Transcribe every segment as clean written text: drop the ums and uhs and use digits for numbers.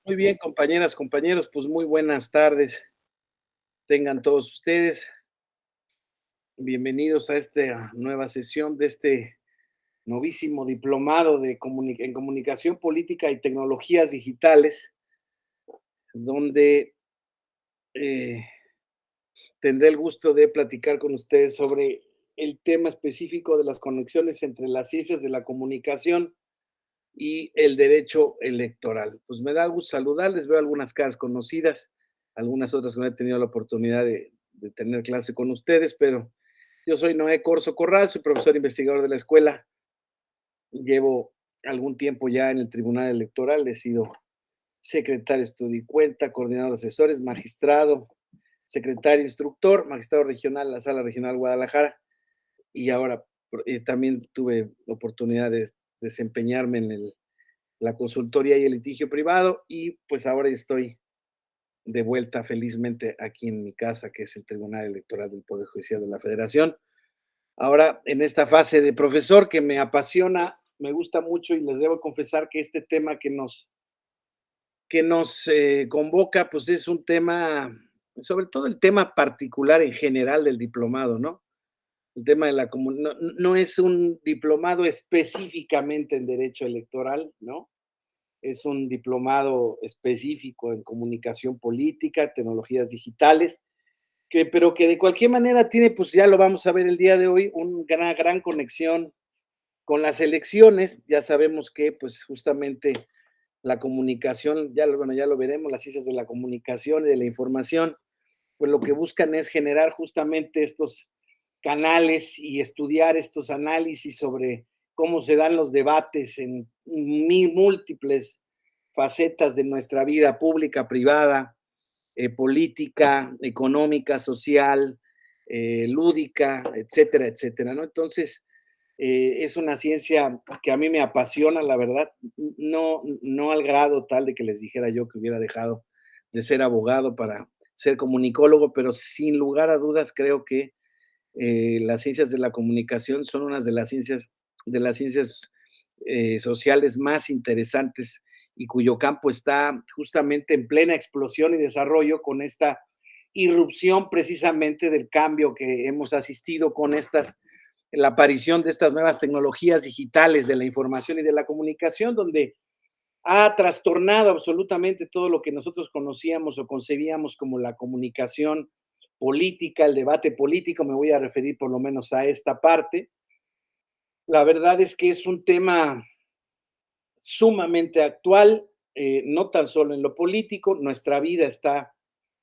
Muy bien, compañeras, compañeros, pues muy buenas tardes. Tengan todos ustedes bienvenidos a esta nueva sesión de este novísimo diplomado en comunicación política y tecnologías digitales, donde eh, tendré el gusto de platicar con ustedes sobre el tema específico de las conexiones entre las ciencias de la comunicación y el derecho electoral. Pues me da gusto saludarles, veo algunas caras conocidas, algunas otras que no he tenido la oportunidad de tener clase con ustedes, pero yo soy Noé Corso Corral, soy profesor investigador de la escuela, llevo algún tiempo ya en el Tribunal Electoral, he sido secretario estudio y cuenta, coordinador de asesores, magistrado, secretario instructor, magistrado regional en la Sala Regional Guadalajara, y ahora también tuve oportunidad de desempeñarme en la consultoría y el litigio privado, y pues ahora estoy de vuelta felizmente aquí en mi casa, que es el Tribunal Electoral del Poder Judicial de la Federación. Ahora en esta fase de profesor que me apasiona, me gusta mucho y les debo confesar que este tema que nos convoca, pues es un tema, sobre todo el tema particular en general del diplomado, ¿no? El tema de la comunicación, no es un diplomado específicamente en derecho electoral, ¿no? Es un diplomado específico en comunicación política, tecnologías digitales, pero que de cualquier manera tiene, pues ya lo vamos a ver el día de hoy, una gran conexión con las elecciones. Ya sabemos que, pues justamente la comunicación, bueno, ya lo veremos, las ciencias de la comunicación y de la información, pues lo que buscan es generar justamente estos canales y estudiar estos análisis sobre cómo se dan los debates en múltiples facetas de nuestra vida pública, privada, política, económica, social, lúdica, etcétera, etcétera, ¿no? Entonces, es una ciencia que a mí me apasiona, la verdad, no al grado tal de que les dijera yo que hubiera dejado de ser abogado para ser comunicólogo, pero sin lugar a dudas creo que las ciencias de la comunicación son unas de las ciencias sociales más interesantes y cuyo campo está justamente en plena explosión y desarrollo con esta irrupción precisamente del cambio que hemos asistido con la aparición de estas nuevas tecnologías digitales de la información y de la comunicación, donde ha trastornado absolutamente todo lo que nosotros conocíamos o concebíamos como la comunicación política, el debate político. Me voy a referir por lo menos a esta parte. La verdad es que es un tema sumamente actual, no tan solo en lo político, nuestra vida está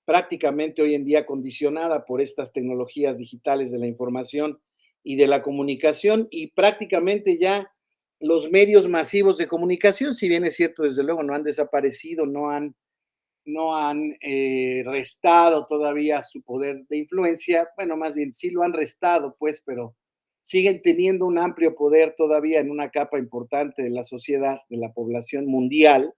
prácticamente hoy en día condicionada por estas tecnologías digitales de la información y de la comunicación, y prácticamente ya los medios masivos de comunicación, si bien es cierto, desde luego no han desaparecido, no han restado todavía su poder de influencia. Bueno, más bien sí lo han restado, pues, pero siguen teniendo un amplio poder todavía en una capa importante de la sociedad, de la población mundial.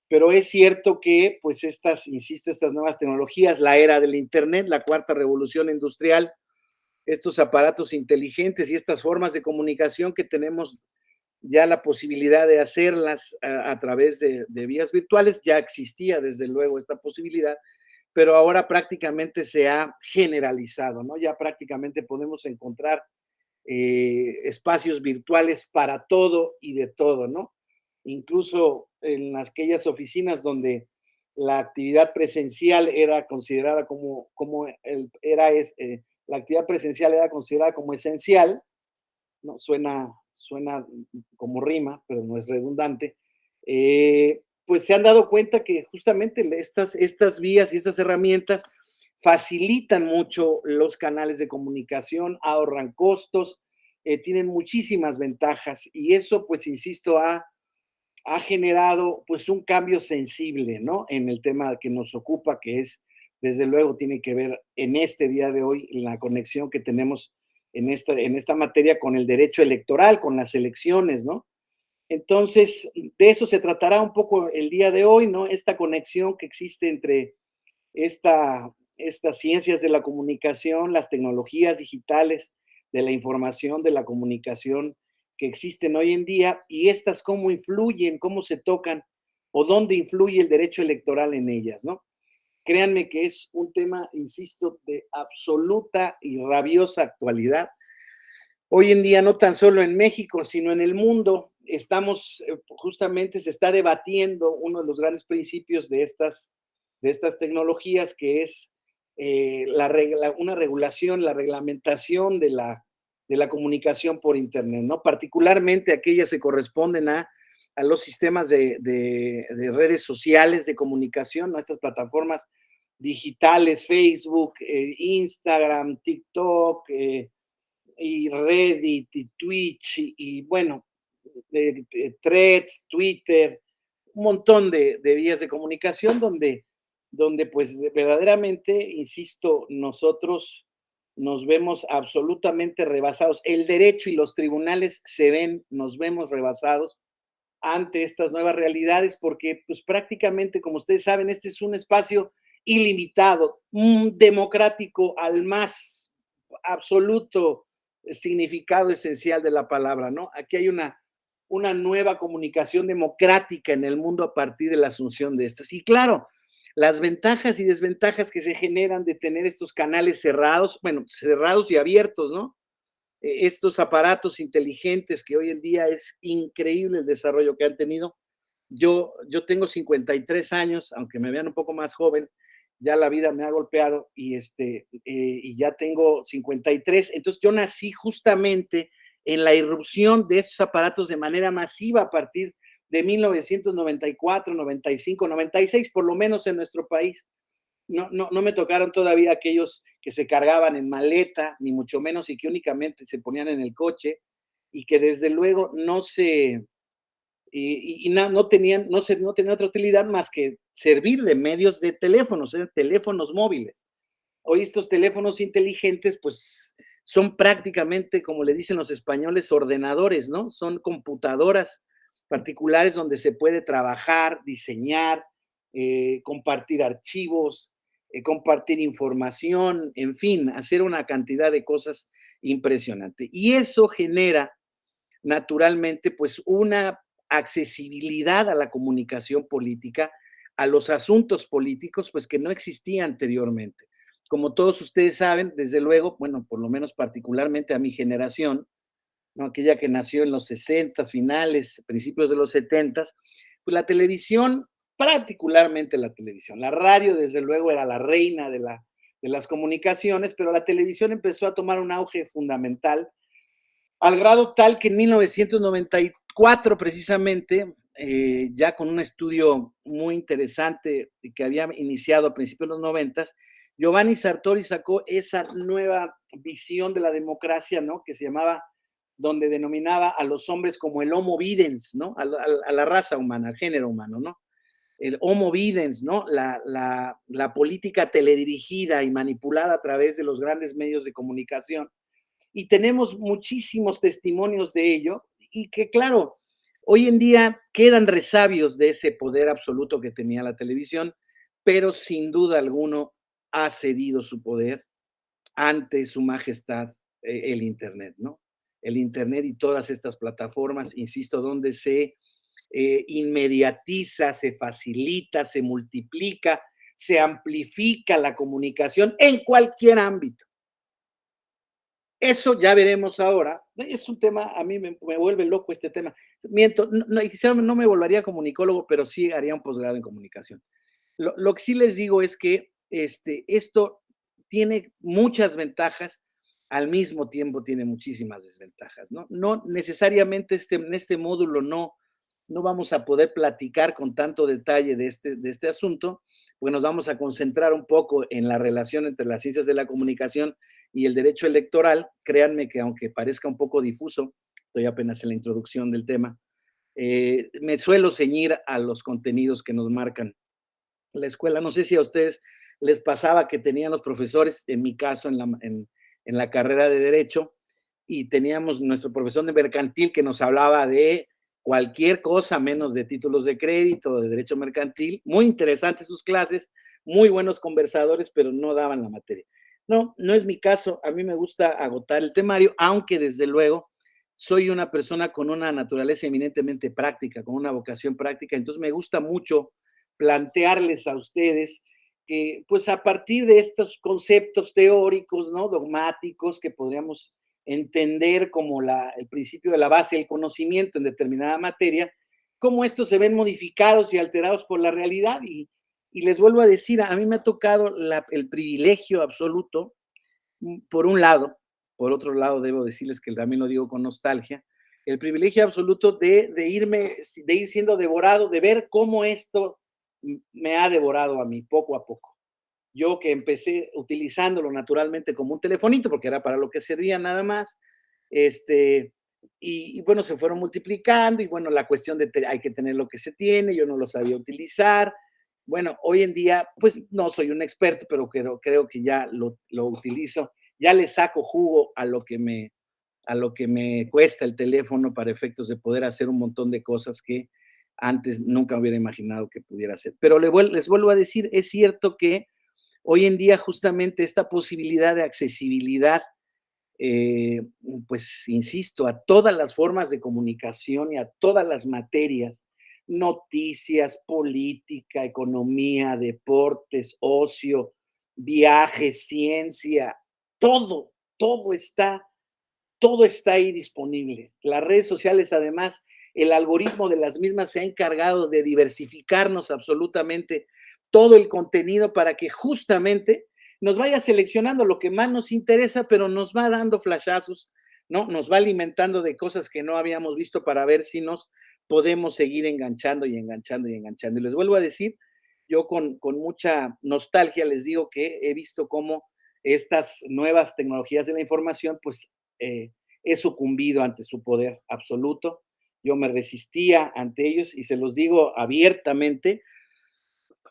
Pero es cierto que, pues, insisto, estas nuevas tecnologías, la era del Internet, la cuarta revolución industrial, estos aparatos inteligentes y estas formas de comunicación que tenemos ya la posibilidad de hacerlas a través de vías virtuales, ya existía desde luego esta posibilidad, pero ahora prácticamente se ha generalizado, ¿no? Ya prácticamente podemos encontrar espacios virtuales para todo y de todo, ¿no? Incluso en aquellas oficinas donde la actividad presencial era considerada la actividad presencial era considerada como esencial, ¿no? Suena como rima, pero no es redundante. Pues se han dado cuenta que justamente estas vías y estas herramientas facilitan mucho los canales de comunicación, ahorran costos, tienen muchísimas ventajas y eso, pues, insisto, ha generado pues un cambio sensible, ¿no? En el tema que nos ocupa, que es, desde luego, tiene que ver en este día de hoy la conexión que tenemos en esta materia con el derecho electoral, con las elecciones, ¿no? Entonces, de eso se tratará un poco el día de hoy, ¿no? Esta conexión que existe entre estas ciencias de la comunicación, las tecnologías digitales de la información, de la comunicación que existen hoy en día y estas cómo influyen, cómo se tocan o dónde influye el derecho electoral en ellas, ¿no? Créanme que es un tema, insisto, de absoluta y rabiosa actualidad. Hoy en día, no tan solo en México, sino en el mundo, estamos, justamente se está debatiendo uno de los grandes principios de estas tecnologías, que es una regulación, la reglamentación de la comunicación por Internet, ¿no? Particularmente aquellas que corresponden a los sistemas de redes sociales de comunicación, ¿no? Estas plataformas digitales, Facebook, Instagram, TikTok, y Reddit y Twitch y bueno, Threads, Twitter, un montón de vías de comunicación donde pues verdaderamente, insisto, nosotros nos vemos absolutamente rebasados. El derecho y los tribunales nos vemos rebasados ante estas nuevas realidades porque pues prácticamente, como ustedes saben, este es un espacio ilimitado, democrático al más absoluto significado esencial de la palabra, ¿no? Aquí hay una nueva comunicación democrática en el mundo a partir de la asunción de estas. Y claro, las ventajas y desventajas que se generan de tener estos canales cerrados, bueno, cerrados y abiertos, ¿no? Estos aparatos inteligentes que hoy en día es increíble el desarrollo que han tenido. Yo tengo 53 años, aunque me vean un poco más joven, ya la vida me ha golpeado y ya tengo 53. Entonces yo nací justamente en la irrupción de estos aparatos de manera masiva a partir de 1994, 95, 96, por lo menos en nuestro país. No me tocaron todavía aquellos que se cargaban en maleta, ni mucho menos, y que únicamente se ponían en el coche y que desde luego no tenían otra utilidad más que servir de medios de teléfonos, teléfonos móviles. Hoy estos teléfonos inteligentes, pues son prácticamente, como le dicen los españoles, ordenadores, ¿no? Son computadoras particulares donde se puede trabajar, diseñar, compartir archivos, compartir información, en fin, hacer una cantidad de cosas impresionante. Y eso genera naturalmente pues una accesibilidad a la comunicación política, a los asuntos políticos, pues que no existía anteriormente. Como todos ustedes saben, desde luego, bueno, por lo menos particularmente a mi generación, ¿no? Aquella que nació en los 60 finales, principios de los 70, pues la televisión, particularmente la televisión, la radio desde luego era la reina de las comunicaciones, pero la televisión empezó a tomar un auge fundamental al grado tal que en 1994 precisamente, ya con un estudio muy interesante que había iniciado a principios de los 90, Giovanni Sartori sacó esa nueva visión de la democracia, ¿no? Que se llamaba, donde denominaba a los hombres como el Homo videns, ¿no? A la raza humana, al género humano, ¿no? El Homo videns, ¿no? La política teledirigida y manipulada a través de los grandes medios de comunicación y tenemos muchísimos testimonios de ello y que claro, hoy en día quedan resabios de ese poder absoluto que tenía la televisión, pero sin duda alguno ha cedido su poder ante su majestad el Internet, ¿no? El Internet y todas estas plataformas, insisto, donde se inmediatiza, se facilita, se multiplica, se amplifica la comunicación en cualquier ámbito. Eso ya veremos ahora. Es un tema, a mí me vuelve loco este tema. Miento, quizá no me volvería comunicólogo, pero sí haría un posgrado en comunicación. Lo que sí les digo es que esto tiene muchas ventajas, al mismo tiempo tiene muchísimas desventajas, ¿no? No necesariamente en este módulo no vamos a poder platicar con tanto detalle de este asunto, pues nos vamos a concentrar un poco en la relación entre las ciencias de la comunicación y el derecho electoral. Créanme que aunque parezca un poco difuso, estoy apenas en la introduccción del tema, me suelo ceñir a los contenidos que nos marcan la escuela. No sé si a ustedes les pasaba que tenían los profesores, en mi caso, en la carrera de Derecho, y teníamos nuestro profesor de mercantil que nos hablaba de cualquier cosa menos de títulos de crédito, de derecho mercantil. Muy interesantes sus clases, muy buenos conversadores, pero no daban la materia. No es mi caso. A mí me gusta agotar el temario, aunque desde luego soy una persona con una naturaleza eminentemente práctica, con una vocación práctica, entonces me gusta mucho plantearles a ustedes que, pues a partir de estos conceptos teóricos, ¿no? Dogmáticos que podríamos entender como el principio de la base del conocimiento en determinada materia, cómo estos se ven modificados y alterados por la realidad. Y les vuelvo a decir, a mí me ha tocado el privilegio absoluto, por un lado, por otro lado, debo decirles que también lo digo con nostalgia, el privilegio absoluto de ir siendo devorado, de ver cómo esto me ha devorado a mí poco a poco. Yo que empecé utilizándolo naturalmente como un telefonito, porque era para lo que servía nada más, y bueno, se fueron multiplicando y bueno, la cuestión de hay que tener lo que se tiene, yo no lo sabía utilizar. Bueno, hoy en día, pues no soy un experto, pero creo que ya lo utilizo, ya le saco jugo a lo que me cuesta el teléfono para efectos de poder hacer un montón de cosas que antes nunca hubiera imaginado que pudiera hacer. Pero les vuelvo a decir, es cierto que hoy en día justamente esta posibilidad de accesibilidad, eh, pues insisto, a todas las formas de comunicación y a todas las materias, noticias, política, economía, deportes, ocio, viajes, ciencia, todo, todo está todo está ahí disponible. Las redes sociales, además, el algoritmo de las mismas se ha encargado de diversificarnos absolutamente todo el contenido para que justamente nos vaya seleccionando lo que más nos interesa, pero nos va dando flashazos, ¿no? Nos va alimentando de cosas que no habíamos visto para ver si nos podemos seguir enganchando y enganchando y enganchando. Y les vuelvo a decir, yo con mucha nostalgia les digo que he visto cómo estas nuevas tecnologías de la información, pues eh, he sucumbido ante su poder absoluto. Yo me resistía ante ellos y se los digo abiertamente.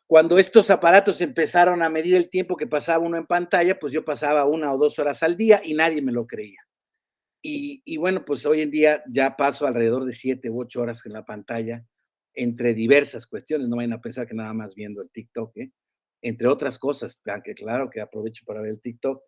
Cuando estos aparatos empezaron a medir el tiempo que pasaba uno en pantalla, pues yo pasaba 1 o 2 horas al día y nadie me lo creía. Y bueno, pues hoy en día ya paso alrededor de 7 u 8 horas en la pantalla entre diversas cuestiones. No vayan a pensar que nada más viendo el TikTok, ¿eh? Entre otras cosas, que claro que aprovecho para ver el TikTok,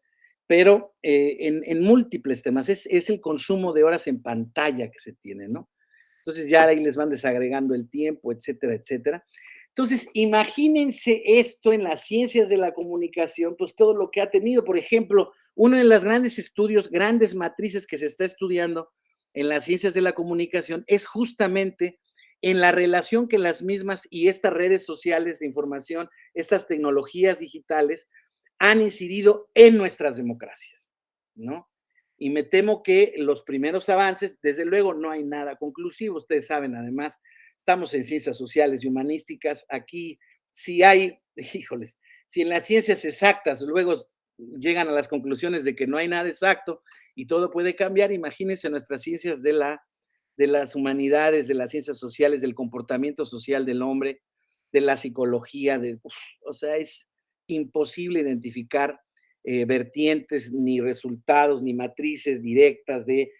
pero en múltiples temas. Es el consumo de horas en pantalla que se tiene, ¿no? Entonces ya ahí les van desagregando el tiempo, etcétera, etcétera. Entonces, imagínense esto en las ciencias de la comunicación, pues todo lo que ha tenido. Por ejemplo, uno de los grandes estudios, grandes matrices que se está estudiando en las ciencias de la comunicación es justamente en la relación que las mismas y estas redes sociales de información, estas tecnologías digitales han incidido en nuestras democracias, ¿no? Y me temo que los primeros avances, desde luego, no hay nada conclusivo. Ustedes saben, además, estamos en ciencias sociales y humanísticas. Aquí, si hay, híjoles, si en las ciencias exactas luego llegan a las conclusiones de que no hay nada exacto y todo puede cambiar, imagínense nuestras ciencias de las humanidades, de las ciencias sociales, del comportamiento social del hombre, de la psicología, o sea, es imposible identificar vertientes, ni resultados, ni matrices directas de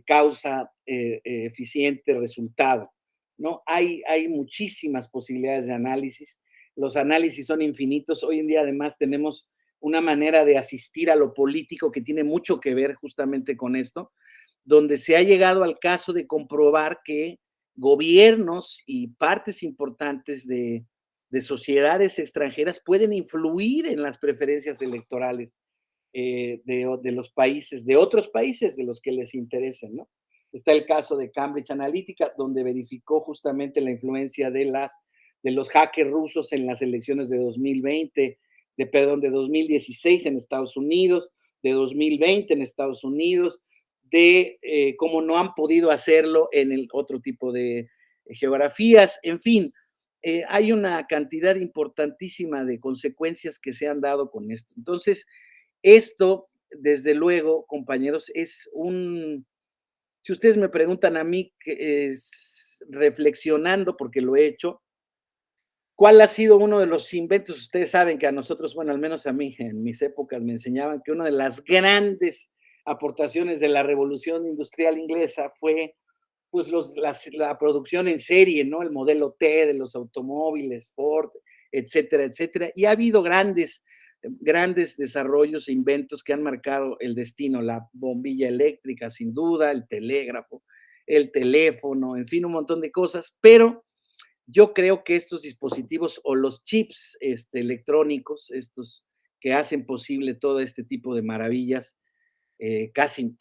causa eficiente, resultado. ¿No? Hay muchísimas posibilidades de análisis. Los análisis son infinitos. Hoy en día, además, tenemos una manera de asistir a lo político que tiene mucho que ver justamente con esto, donde se ha llegado al caso de comprobar que gobiernos y partes importantes de sociedades extranjeras pueden influir en las preferencias electorales de los países, de otros países de los que les interesen, ¿no? Está el caso de Cambridge Analytica, donde verificó justamente la influencia de los hackers rusos en las elecciones de 2020, de 2016 en Estados Unidos, de 2020 en Estados Unidos, de cómo no han podido hacerlo en el otro tipo de geografías, en fin, hay una cantidad importantísima de consecuencias que se han dado con esto. Entonces, esto, desde luego, compañeros, si ustedes me preguntan a mí, reflexionando, porque lo he hecho, ¿cuál ha sido uno de los inventos? Ustedes saben que a nosotros, bueno, al menos a mí, en mis épocas me enseñaban que una de las grandes aportaciones de la revolución industrial inglesa fue pues la producción en serie, ¿no? El modelo T de los automóviles, Ford, etcétera, etcétera. Y ha habido grandes grandes desarrollos e inventos que han marcado el destino, la bombilla eléctrica, sin duda, el telégrafo, el teléfono, en fin, un montón de cosas, pero yo creo que estos dispositivos o los chips electrónicos, estos que hacen posible todo este tipo de maravillas, casi,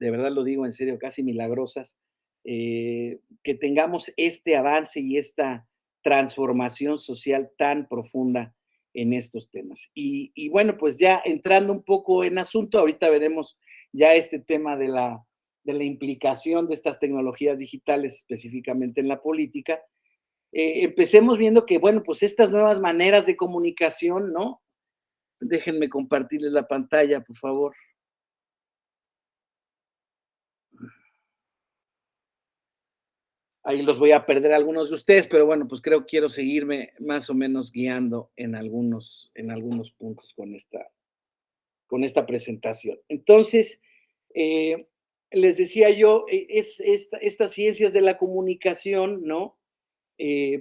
de verdad lo digo en serio, casi milagrosas, que tengamos este avance y esta transformación social tan profunda en estos temas. Y bueno, pues ya entrando un poco en asunto, ahorita veremos ya este tema de la implicación de estas tecnologías digitales específicamente en la política. Empecemos viendo que, bueno, pues estas nuevas maneras de comunicación, ¿no? Déjenme compartirles la pantalla, por favor. Ahí los voy a perder a algunos de ustedes, pero bueno, pues quiero seguirme más o menos guiando en algunos puntos con esta presentación. Entonces, eh, les decía yo, estas ciencias de la comunicación, ¿no?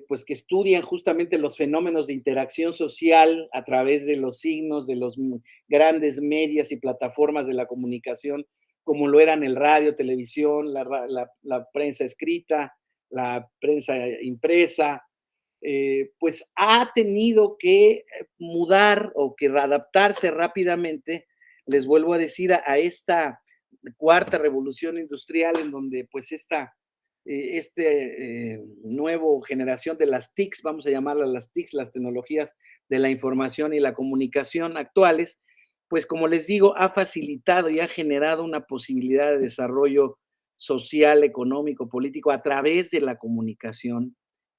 Pues que estudian justamente los fenómenos de interacción social a través de los signos de los grandes medios y plataformas de la comunicación, como lo eran el radio, televisión, la prensa escrita, la prensa impresa, pues ha tenido que mudar o que adaptarse rápidamente, les vuelvo a decir, a esta cuarta revolución industrial en donde pues nuevo generación de las TICs, vamos a llamarlas las TICs, las tecnologías de la información y la comunicación actuales, pues como les digo, ha facilitado y ha generado una posibilidad de desarrollo social, económico, político a través de la comunicación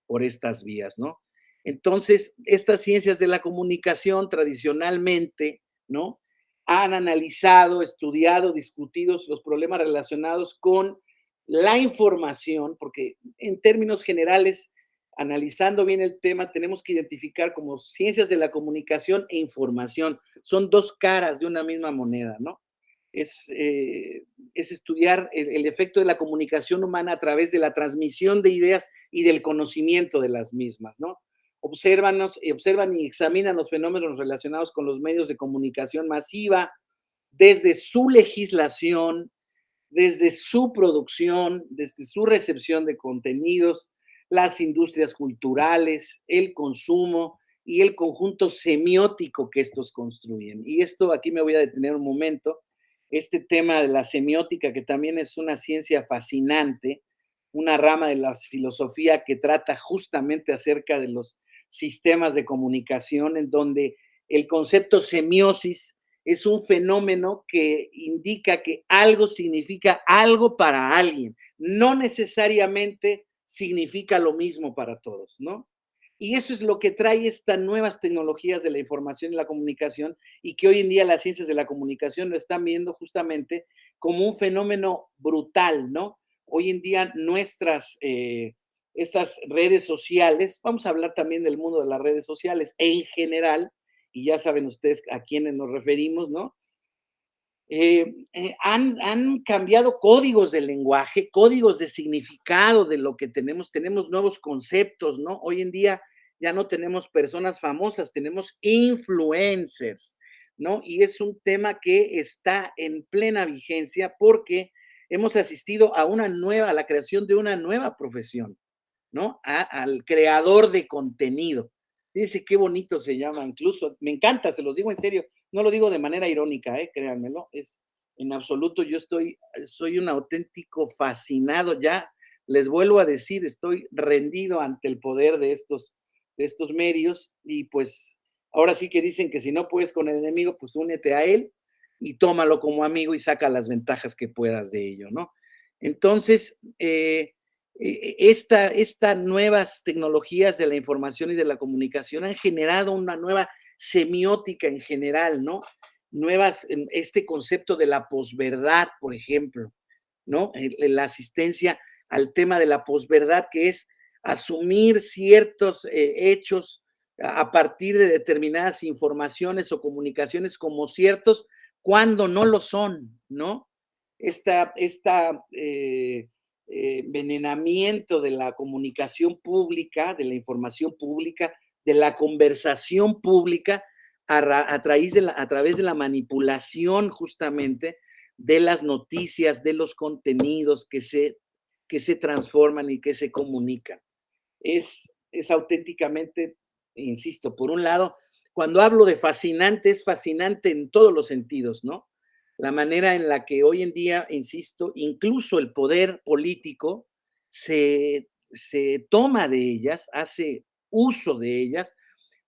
por estas vías, ¿no? Entonces, estas ciencias de la comunicación tradicionalmente, ¿no? Han analizado, estudiado, discutido los problemas relacionados con la información, porque en términos generales, analizando bien el tema, tenemos que identificar como ciencias de la comunicación e información. Son dos caras de una misma moneda, ¿no? Es, eh, es estudiar el efecto de la comunicación humana a través de la transmisión de ideas y del conocimiento de las mismas, ¿no? Observan y examinan los fenómenos relacionados con los medios de comunicación masiva desde su legislación, desde su producción, desde su recepción de contenidos, las industrias culturales, el consumo y el conjunto semiótico que estos construyen. Y esto aquí me voy a detener un momento. Este tema de la semiótica, que también es una ciencia fascinante, una rama de la filosofía que trata justamente acerca de los sistemas de comunicación, en donde el concepto semiosis es un fenómeno que indica que algo significa algo para alguien, no necesariamente significa lo mismo para todos, ¿no? Y eso es lo que trae estas nuevas tecnologías de la información y la comunicación y que hoy en día las ciencias de la comunicación lo están viendo justamente como un fenómeno brutal, ¿no? Hoy en día estas redes sociales, vamos a hablar también del mundo de las redes sociales en general, y ya saben ustedes a quiénes nos referimos, ¿no? Han cambiado códigos de lenguaje, códigos de significado de lo que tenemos nuevos conceptos, ¿no? Hoy en día ya no tenemos personas famosas, tenemos influencers, ¿no? Y es un tema que está en plena vigencia porque hemos asistido a la creación de una nueva profesión, ¿no? Al creador de contenido. Dice qué bonito se llama, incluso, me encanta, se los digo en serio, no lo digo de manera irónica, créanmelo, es en absoluto, soy un auténtico fascinado, ya les vuelvo a decir, estoy rendido ante el poder de estos medios y pues ahora sí que dicen que si no puedes con el enemigo, pues únete a él y tómalo como amigo y saca las ventajas que puedas de ello, ¿no? Entonces, estas nuevas tecnologías de la información y de la comunicación han generado una nueva semiótica en general, ¿no? Este concepto de la posverdad, por ejemplo, ¿no? La asistencia al tema de la posverdad, que es asumir ciertos hechos a partir de determinadas informaciones o comunicaciones como ciertos cuando no lo son, ¿no? Esta envenenamiento de la comunicación pública, de la información pública, de la conversación pública, a través de la manipulación justamente de las noticias, de los contenidos que se transforman y que se comunican. Es auténticamente, insisto, por un lado, cuando hablo de fascinante, es fascinante en todos los sentidos, ¿no? La manera en la que hoy en día, insisto, incluso el poder político se toma de ellas, hace uso de ellas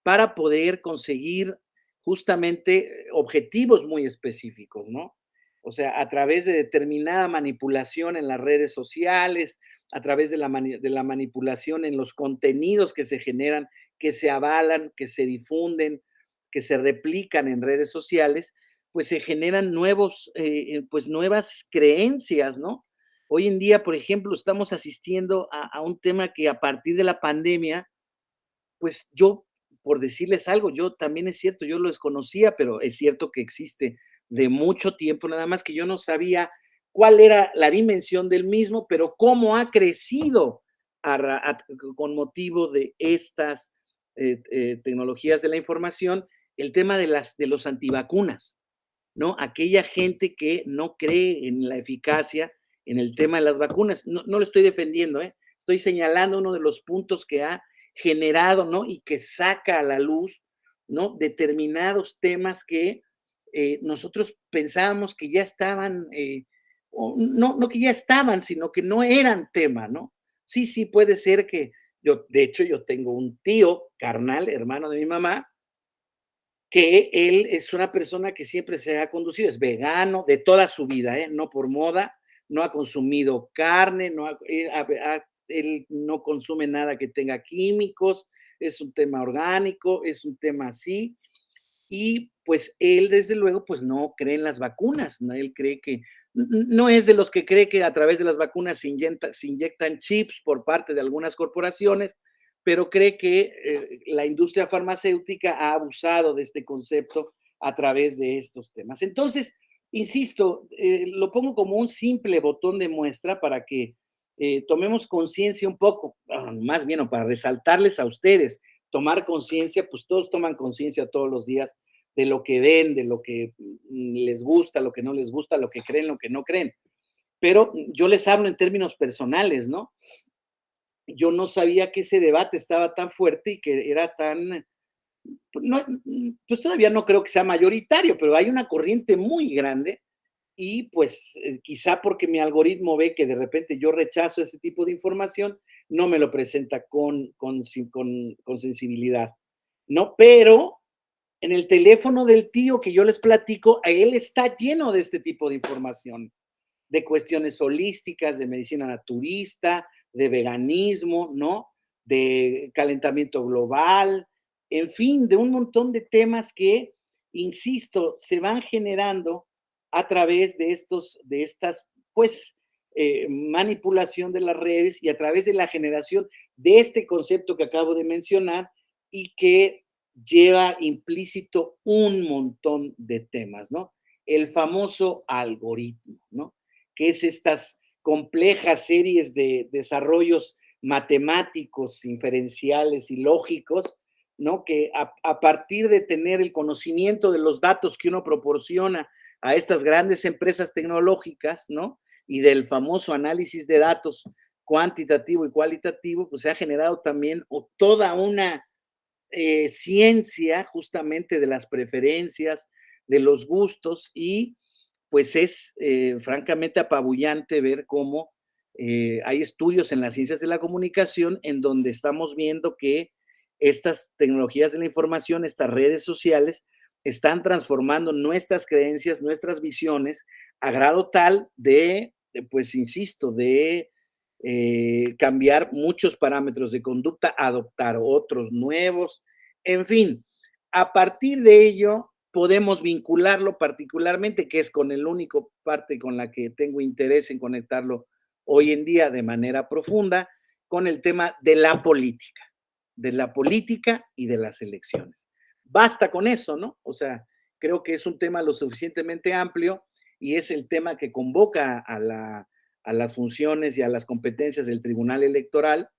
para poder conseguir justamente objetivos muy específicos, ¿no? O sea, a través de determinada manipulación en las redes sociales, a través de la manipulación en los contenidos que se generan, que se avalan, que se difunden, que se replican en redes sociales, pues se generan pues nuevas creencias, ¿no? Hoy en día, por ejemplo, estamos asistiendo a un tema que a partir de la pandemia, pues yo, por decirles algo, yo también es cierto, yo lo desconocía, pero es cierto que existe de mucho tiempo, nada más que yo no sabía cuál era la dimensión del mismo, pero cómo ha crecido con motivo de estas tecnologías de la información, el tema de los antivacunas, ¿no? Aquella gente que no cree en la eficacia en el tema de las vacunas. No, no lo estoy defendiendo, ¿eh? Estoy señalando uno de los puntos que ha generado, ¿no? Y que saca a la luz, ¿no? Determinados temas que nosotros pensábamos que ya estaban, no que ya estaban, sino que no eran tema, ¿no? Sí, sí, puede ser que de hecho, yo tengo un tío carnal, hermano de mi mamá, que él es una persona que siempre se ha conducido, es vegano de toda su vida, ¿eh? No por moda, no ha consumido carne, no él no consume nada que tenga químicos, es un tema orgánico, es un tema así, y pues él desde luego pues no cree en las vacunas, ¿no? Él cree que no es de los que cree que a través de las vacunas se inyectan chips por parte de algunas corporaciones, pero cree que la industria farmacéutica ha abusado de este concepto a través de estos temas. Entonces, insisto, lo pongo como un simple botón de muestra para que tomemos conciencia un poco, más bien, o para resaltarles a ustedes, tomar conciencia, pues todos toman conciencia todos los días de lo que ven, de lo que les gusta, lo que no les gusta, lo que creen, lo que no creen. Pero yo les hablo en términos personales, ¿no? Yo no sabía que ese debate estaba tan fuerte y que era tan, no, pues todavía no creo que sea mayoritario, pero hay una corriente muy grande y pues quizá porque mi algoritmo ve que de repente yo rechazo ese tipo de información, no me lo presenta con sensibilidad, ¿no? Pero en el teléfono del tío que yo les platico, a él está lleno de este tipo de información, de cuestiones holísticas, de medicina naturista, de veganismo, ¿no? De calentamiento global, en fin, de un montón de temas que, insisto, se van generando a través de estas, pues, manipulación de las redes y a través de la generación de este concepto que acabo de mencionar y que lleva implícito un montón de temas, ¿no? El famoso algoritmo, ¿no? Que es estas complejas series de desarrollos matemáticos, inferenciales y lógicos, ¿no? Que a partir de tener el conocimiento de los datos que uno proporciona a estas grandes empresas tecnológicas, ¿no? Y del famoso análisis de datos cuantitativo y cualitativo, pues se ha generado también toda una ciencia justamente de las preferencias, de los gustos y pues es francamente apabullante ver cómo hay estudios en las ciencias de la comunicación en donde estamos viendo que estas tecnologías de la información, estas redes sociales, están transformando nuestras creencias, nuestras visiones, a grado tal pues insisto, de cambiar muchos parámetros de conducta, adoptar otros nuevos, en fin, a partir de ello podemos vincularlo particularmente, que es con el único parte con la que tengo interés en conectarlo hoy en día de manera profunda, con el tema de la política y de las elecciones. Basta con eso, ¿no? O sea, creo que es un tema lo suficientemente amplio y es el tema que convoca a las funciones y a las competencias del Tribunal Electoral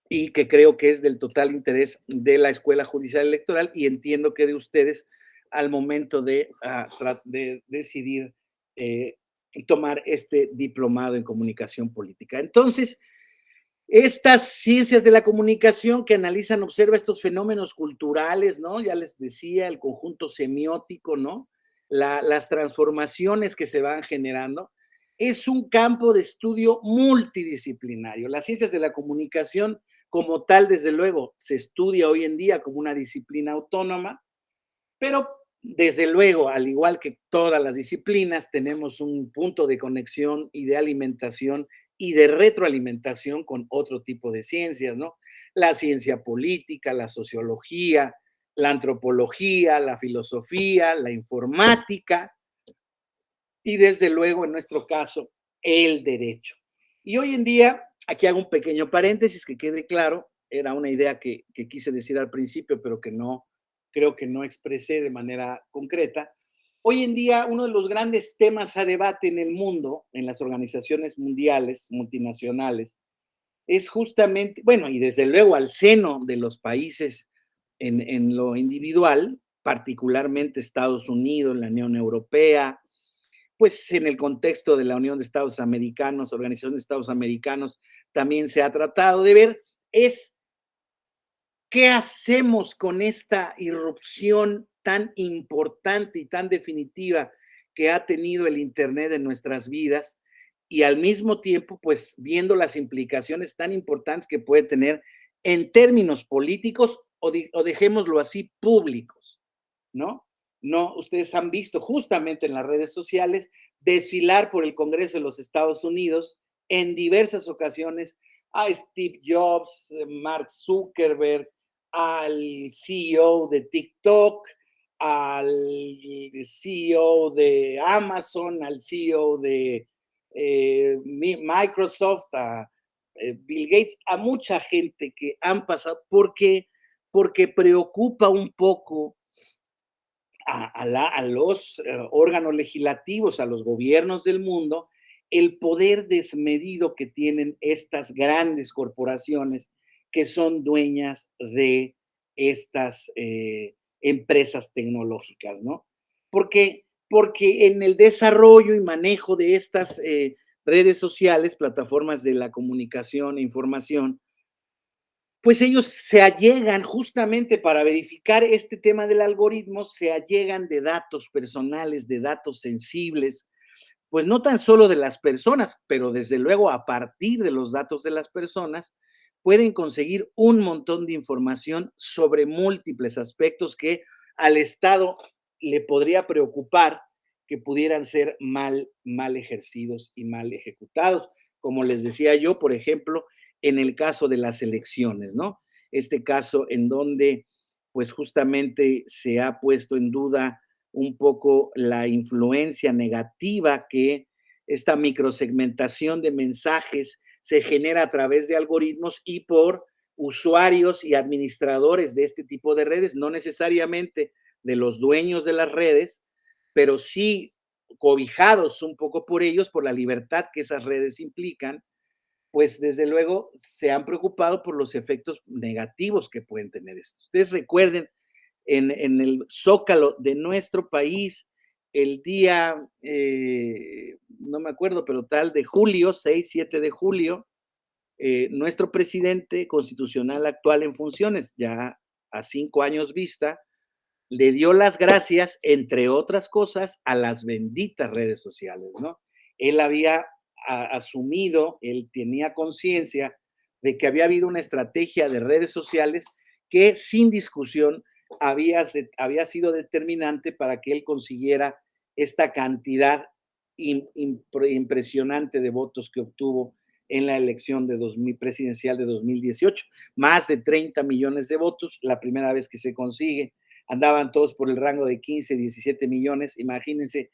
y que creo que es del total interés de la Escuela Judicial Electoral y entiendo que de ustedes al momento de decidir eh, tomar este diplomado en comunicación política. Entonces, estas ciencias de la comunicación que analizan, observa estos fenómenos culturales, ¿no? Ya les decía, el conjunto semiótico, ¿no? Las transformaciones que se van generando. Es un campo de estudio multidisciplinario. Las ciencias de la comunicación, como tal, desde luego, se estudia hoy en día como una disciplina autónoma, pero desde luego, al igual que todas las disciplinas, tenemos un punto de conexión y de alimentación y de retroalimentación con otro tipo de ciencias, ¿no? La ciencia política, la sociología, la antropología, la filosofía, la informática y desde luego, en nuestro caso, el derecho. Y hoy en día, aquí hago un pequeño paréntesis que quede claro, era una idea que quise decir al principio, pero que no, creo que no expresé de manera concreta. Hoy en día, uno de los grandes temas a debate en el mundo, en las organizaciones mundiales, multinacionales, es justamente, bueno, y desde luego al seno de los países en lo individual, particularmente Estados Unidos, la Unión Europea, pues en el contexto de la Unión de Estados Americanos, Organización de Estados Americanos, también se ha tratado de ver, es qué hacemos con esta irrupción tan importante y tan definitiva que ha tenido el Internet en nuestras vidas y al mismo tiempo, pues viendo las implicaciones tan importantes que puede tener en términos políticos o dejémoslo así, públicos, ¿no? No, ustedes han visto justamente en las redes sociales desfilar por el Congreso de los Estados Unidos en diversas ocasiones a Steve Jobs, Mark Zuckerberg, al CEO de TikTok, al CEO de Amazon, al CEO de Microsoft, a Bill Gates, a mucha gente que han pasado, porque preocupa un poco a los órganos legislativos, a los gobiernos del mundo, el poder desmedido que tienen estas grandes corporaciones que son dueñas de estas empresas tecnológicas, ¿no? Porque en el desarrollo y manejo de estas redes sociales, plataformas de la comunicación e información, pues ellos se allegan justamente para verificar este tema del algoritmo, se allegan de datos personales, de datos sensibles, pues no tan solo de las personas, pero desde luego a partir de los datos de las personas, pueden conseguir un montón de información sobre múltiples aspectos que al Estado le podría preocupar que pudieran ser mal ejercidos y mal ejecutados. Como les decía yo, por ejemplo, en el caso de las elecciones, ¿no? Este caso en donde, pues justamente se ha puesto en duda un poco la influencia negativa que esta microsegmentación de mensajes se genera a través de algoritmos y por usuarios y administradores de este tipo de redes, no necesariamente de los dueños de las redes, pero sí cobijados un poco por ellos, por la libertad que esas redes implican, pues desde luego se han preocupado por los efectos negativos que pueden tener esto. Ustedes recuerden en el zócalo de nuestro país el día, no me acuerdo, pero tal de julio, 6 7 de julio, nuestro presidente constitucional actual en funciones, ya a 5 años vista, le dio las gracias, entre otras cosas, a las benditas redes sociales, ¿no? Él había asumido, él tenía conciencia de que había habido una estrategia de redes sociales que sin discusión había sido determinante para que él consiguiera esta cantidad impresionante de votos que obtuvo en la elección de presidencial de 2018. Más de 30 millones de votos, la primera vez que se consigue. Andaban todos por el rango de 15, 17 millones. Imagínense,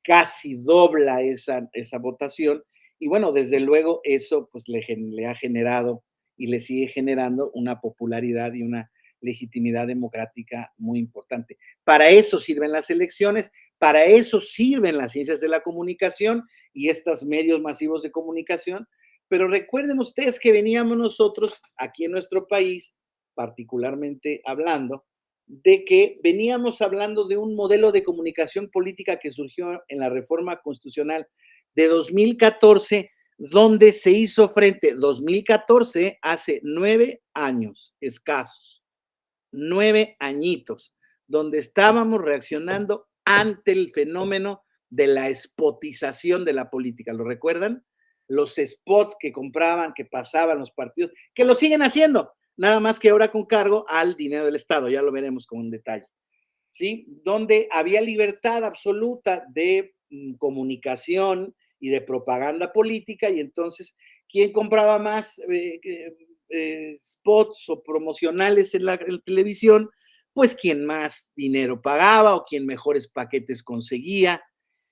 casi dobla esa votación. Y bueno, desde luego eso pues le ha generado y le sigue generando una popularidad y una legitimidad democrática muy importante. Para eso sirven las elecciones, para eso sirven las ciencias de la comunicación y estos medios masivos de comunicación, pero recuerden ustedes que veníamos nosotros aquí en nuestro país, particularmente hablando, de que veníamos hablando de un modelo de comunicación política que surgió en la reforma constitucional de 2014, donde se hizo frente, 2014, hace 9 años escasos, 9 añitos, donde estábamos reaccionando ante el fenómeno de la spotización de la política. ¿Lo recuerdan? Los spots que compraban, que pasaban los partidos, que lo siguen haciendo, nada más que ahora con cargo al dinero del Estado, ya lo veremos con un detalle. ¿Sí? Donde había libertad absoluta de comunicación y de propaganda política, y entonces, ¿quién compraba más spots o promocionales en la televisión? Pues quien más dinero pagaba o quien mejores paquetes conseguía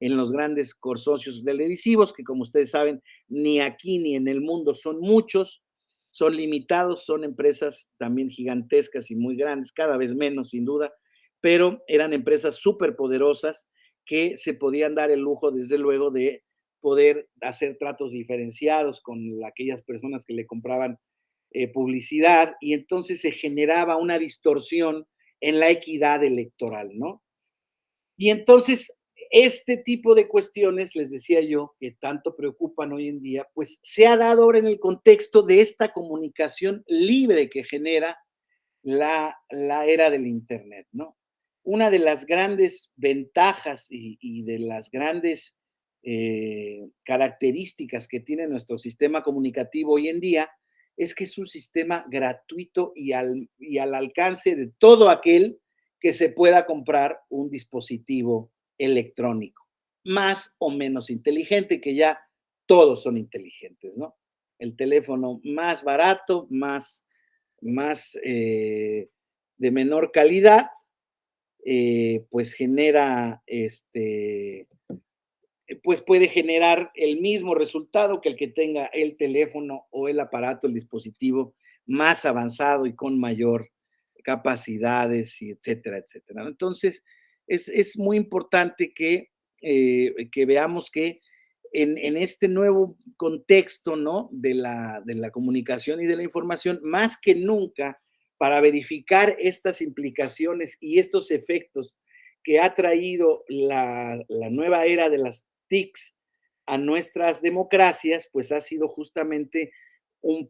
en los grandes consorcios televisivos, que como ustedes saben, ni aquí ni en el mundo son muchos, son limitados, son empresas también gigantescas y muy grandes, cada vez menos sin duda, pero eran empresas súper poderosas que se podían dar el lujo, desde luego, de poder hacer tratos diferenciados con aquellas personas que le compraban publicidad, y entonces se generaba una distorsión en la equidad electoral, ¿no? Y entonces, este tipo de cuestiones, les decía yo, que tanto preocupan hoy en día, pues se ha dado ahora en el contexto de esta comunicación libre que genera la era del Internet, ¿no? Una de las grandes ventajas y de las grandes características que tiene nuestro sistema comunicativo hoy en día es que es un sistema gratuito y al alcance de todo aquel que se pueda comprar un dispositivo electrónico, más o menos inteligente, que ya todos son inteligentes, ¿no? El teléfono más barato, más de menor calidad, pues genera, pues puede generar el mismo resultado que el que tenga el teléfono o el aparato, el dispositivo más avanzado y con mayor capacidades, y etcétera, etcétera. Entonces, es muy importante que veamos que en este nuevo contexto, ¿no? De la comunicación y de la información, más que nunca, para verificar estas implicaciones y estos efectos que ha traído la nueva era de las TICs a nuestras democracias, pues ha sido justamente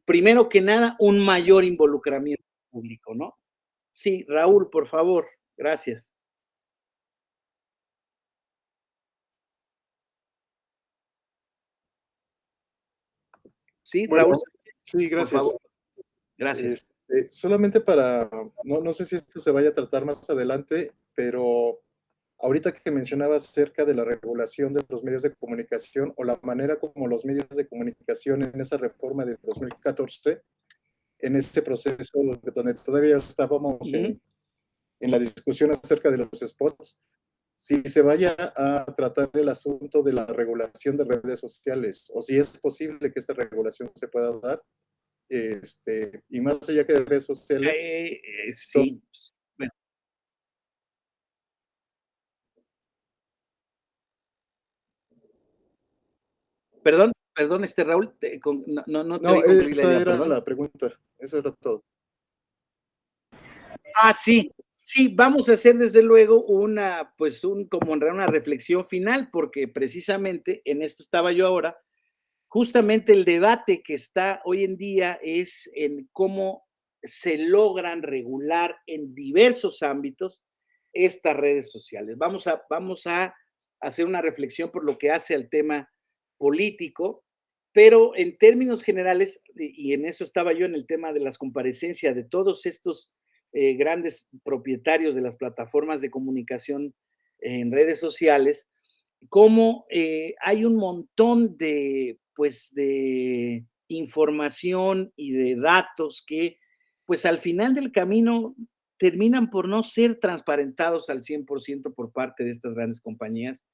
primero que nada, un mayor involucramiento público, ¿no? Sí, Raúl, por favor, gracias. Sí, Raúl, Bueno, sí, por gracias. favor, gracias. Solamente para, no sé si esto se vaya a tratar más adelante, pero ahorita que mencionabas acerca de la regulación de los medios de comunicación o la manera como los medios de comunicación en esa reforma de 2014, en ese proceso donde todavía estábamos en la discusión acerca de los spots, si se vaya a tratar el asunto de la regulación de redes sociales o si es posible que esta regulación se pueda dar, y más allá que de redes sociales, Sí, bueno, perdón, perdón, Raúl, no te no, oí concluir la esa idea, era perdón. la pregunta, eso era todo. Sí, sí, vamos a hacer desde luego pues como en realidad una reflexión final, porque precisamente en esto estaba yo ahora. Justamente el debate que está hoy en día es en cómo se logran regular en diversos ámbitos estas redes sociales. Vamos a hacer una reflexión por lo que hace al tema político, pero en términos generales, y en eso estaba yo en el tema de las comparecencias de todos estos grandes propietarios de las plataformas de comunicación en redes sociales, cómo hay un montón de, pues, de información y de datos que, pues, al final del camino terminan por no ser transparentados al 100% por parte de estas grandes compañías,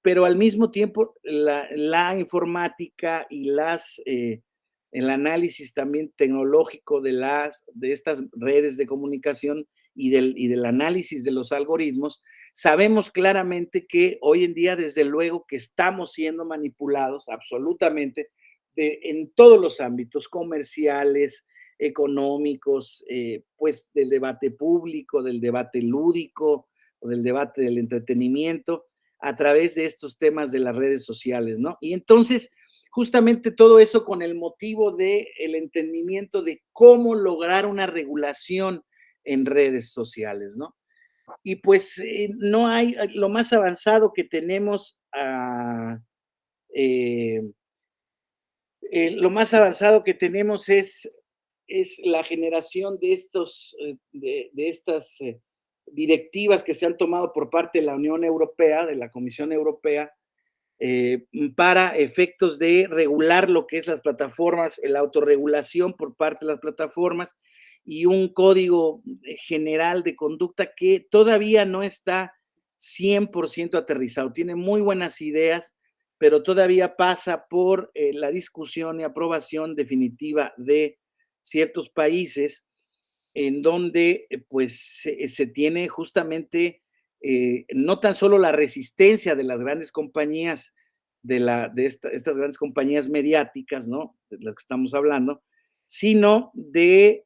pero al mismo tiempo la informática y el análisis también tecnológico de estas redes de comunicación y del análisis de los algoritmos, sabemos claramente que hoy en día, desde luego, que estamos siendo manipulados absolutamente en todos los ámbitos comerciales, económicos, pues del debate público, del debate lúdico o del debate del entretenimiento a través de estos temas de las redes sociales, ¿no? Y entonces, justamente todo eso con el motivo del entendimiento de cómo lograr una regulación en redes sociales, ¿no? Y pues no hay, lo más avanzado que tenemos, eh, lo más avanzado que tenemos es la generación de, de estas directivas que se han tomado por parte de la Unión Europea, de la Comisión Europea, para efectos de regular lo que es las plataformas, la autorregulación por parte de las plataformas y un código general de conducta que todavía no está 100% aterrizado. Tiene muy buenas ideas, pero todavía pasa por la discusión y aprobación definitiva de ciertos países en donde pues se tiene justamente no tan solo la resistencia de las grandes compañías, estas grandes compañías mediáticas, ¿no? De lo que estamos hablando, sino de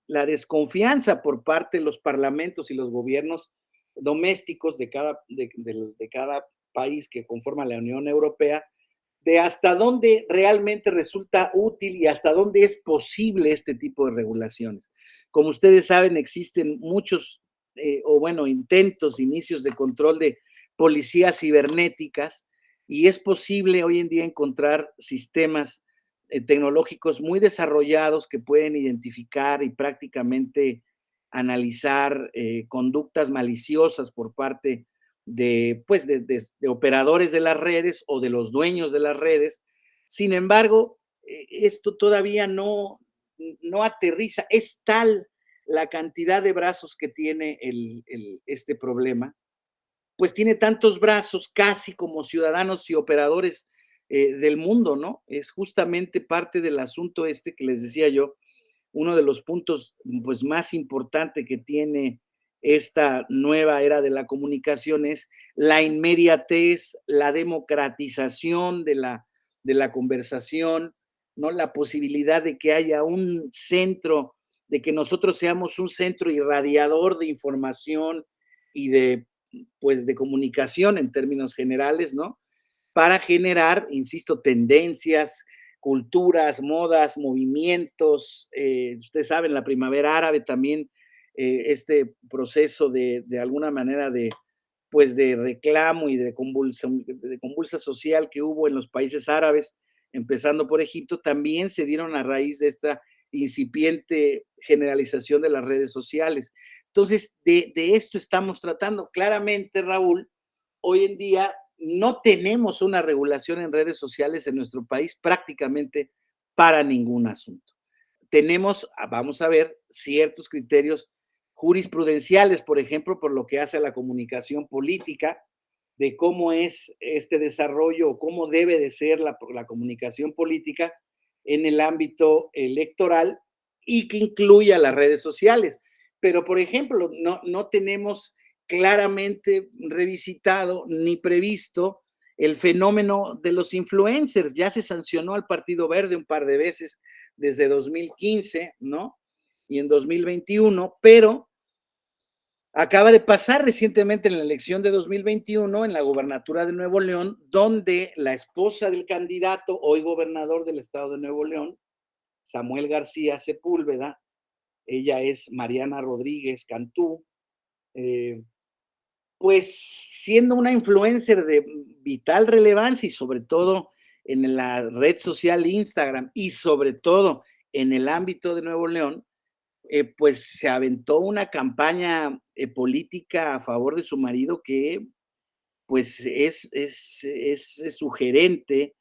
la desconfianza por parte de los parlamentos y los gobiernos domésticos de cada país que conforma la Unión Europea, de hasta dónde realmente resulta útil y hasta dónde es posible este tipo de regulaciones. Como ustedes saben, existen muchos, o bueno, intentos, inicios de control de policías cibernéticas y es posible hoy en día encontrar sistemas tecnológicos muy desarrollados que pueden identificar y prácticamente analizar conductas maliciosas por parte pues, de operadores de las redes o de los dueños de las redes. Sin embargo, esto todavía no aterriza. Es tal la cantidad de brazos que tiene este problema, pues tiene tantos brazos casi como ciudadanos y operadores del mundo, ¿no? Es justamente parte del asunto este que les decía yo, uno de los puntos pues, más importantes que tiene esta nueva era de la comunicación es la inmediatez, la democratización de la conversación, ¿no? La posibilidad de que haya un centro, de que nosotros seamos un centro irradiador de información y pues, de comunicación en términos generales, ¿no? Para generar, insisto, tendencias, culturas, modas, movimientos. Ustedes saben, la primavera árabe también, este proceso de alguna manera pues de reclamo y de convulsa social que hubo en los países árabes, empezando por Egipto, también se dieron a raíz de esta incipiente generalización de las redes sociales. Entonces, de esto estamos tratando. Claramente, Raúl, hoy en día no tenemos una regulación en redes sociales en nuestro país prácticamente para ningún asunto. Tenemos, vamos a ver, ciertos criterios jurisprudenciales, por ejemplo, por lo que hace a la comunicación política, de cómo es este desarrollo o cómo debe de ser la comunicación política en el ámbito electoral y que incluya las redes sociales. Pero, por ejemplo, no tenemos claramente revisitado ni previsto el fenómeno de los influencers. Ya se sancionó al Partido Verde un par de veces desde 2015, ¿no? Y en 2021, pero acaba de pasar recientemente en la elección de 2021 en la gobernatura de Nuevo León, donde la esposa del candidato, hoy gobernador del estado de Nuevo León, Samuel García Sepúlveda, ella es Mariana Rodríguez Cantú, pues siendo una influencer de vital relevancia y sobre todo en la red social Instagram y sobre todo en el ámbito de Nuevo León, pues se aventó una campaña política a favor de su marido que pues es sugerente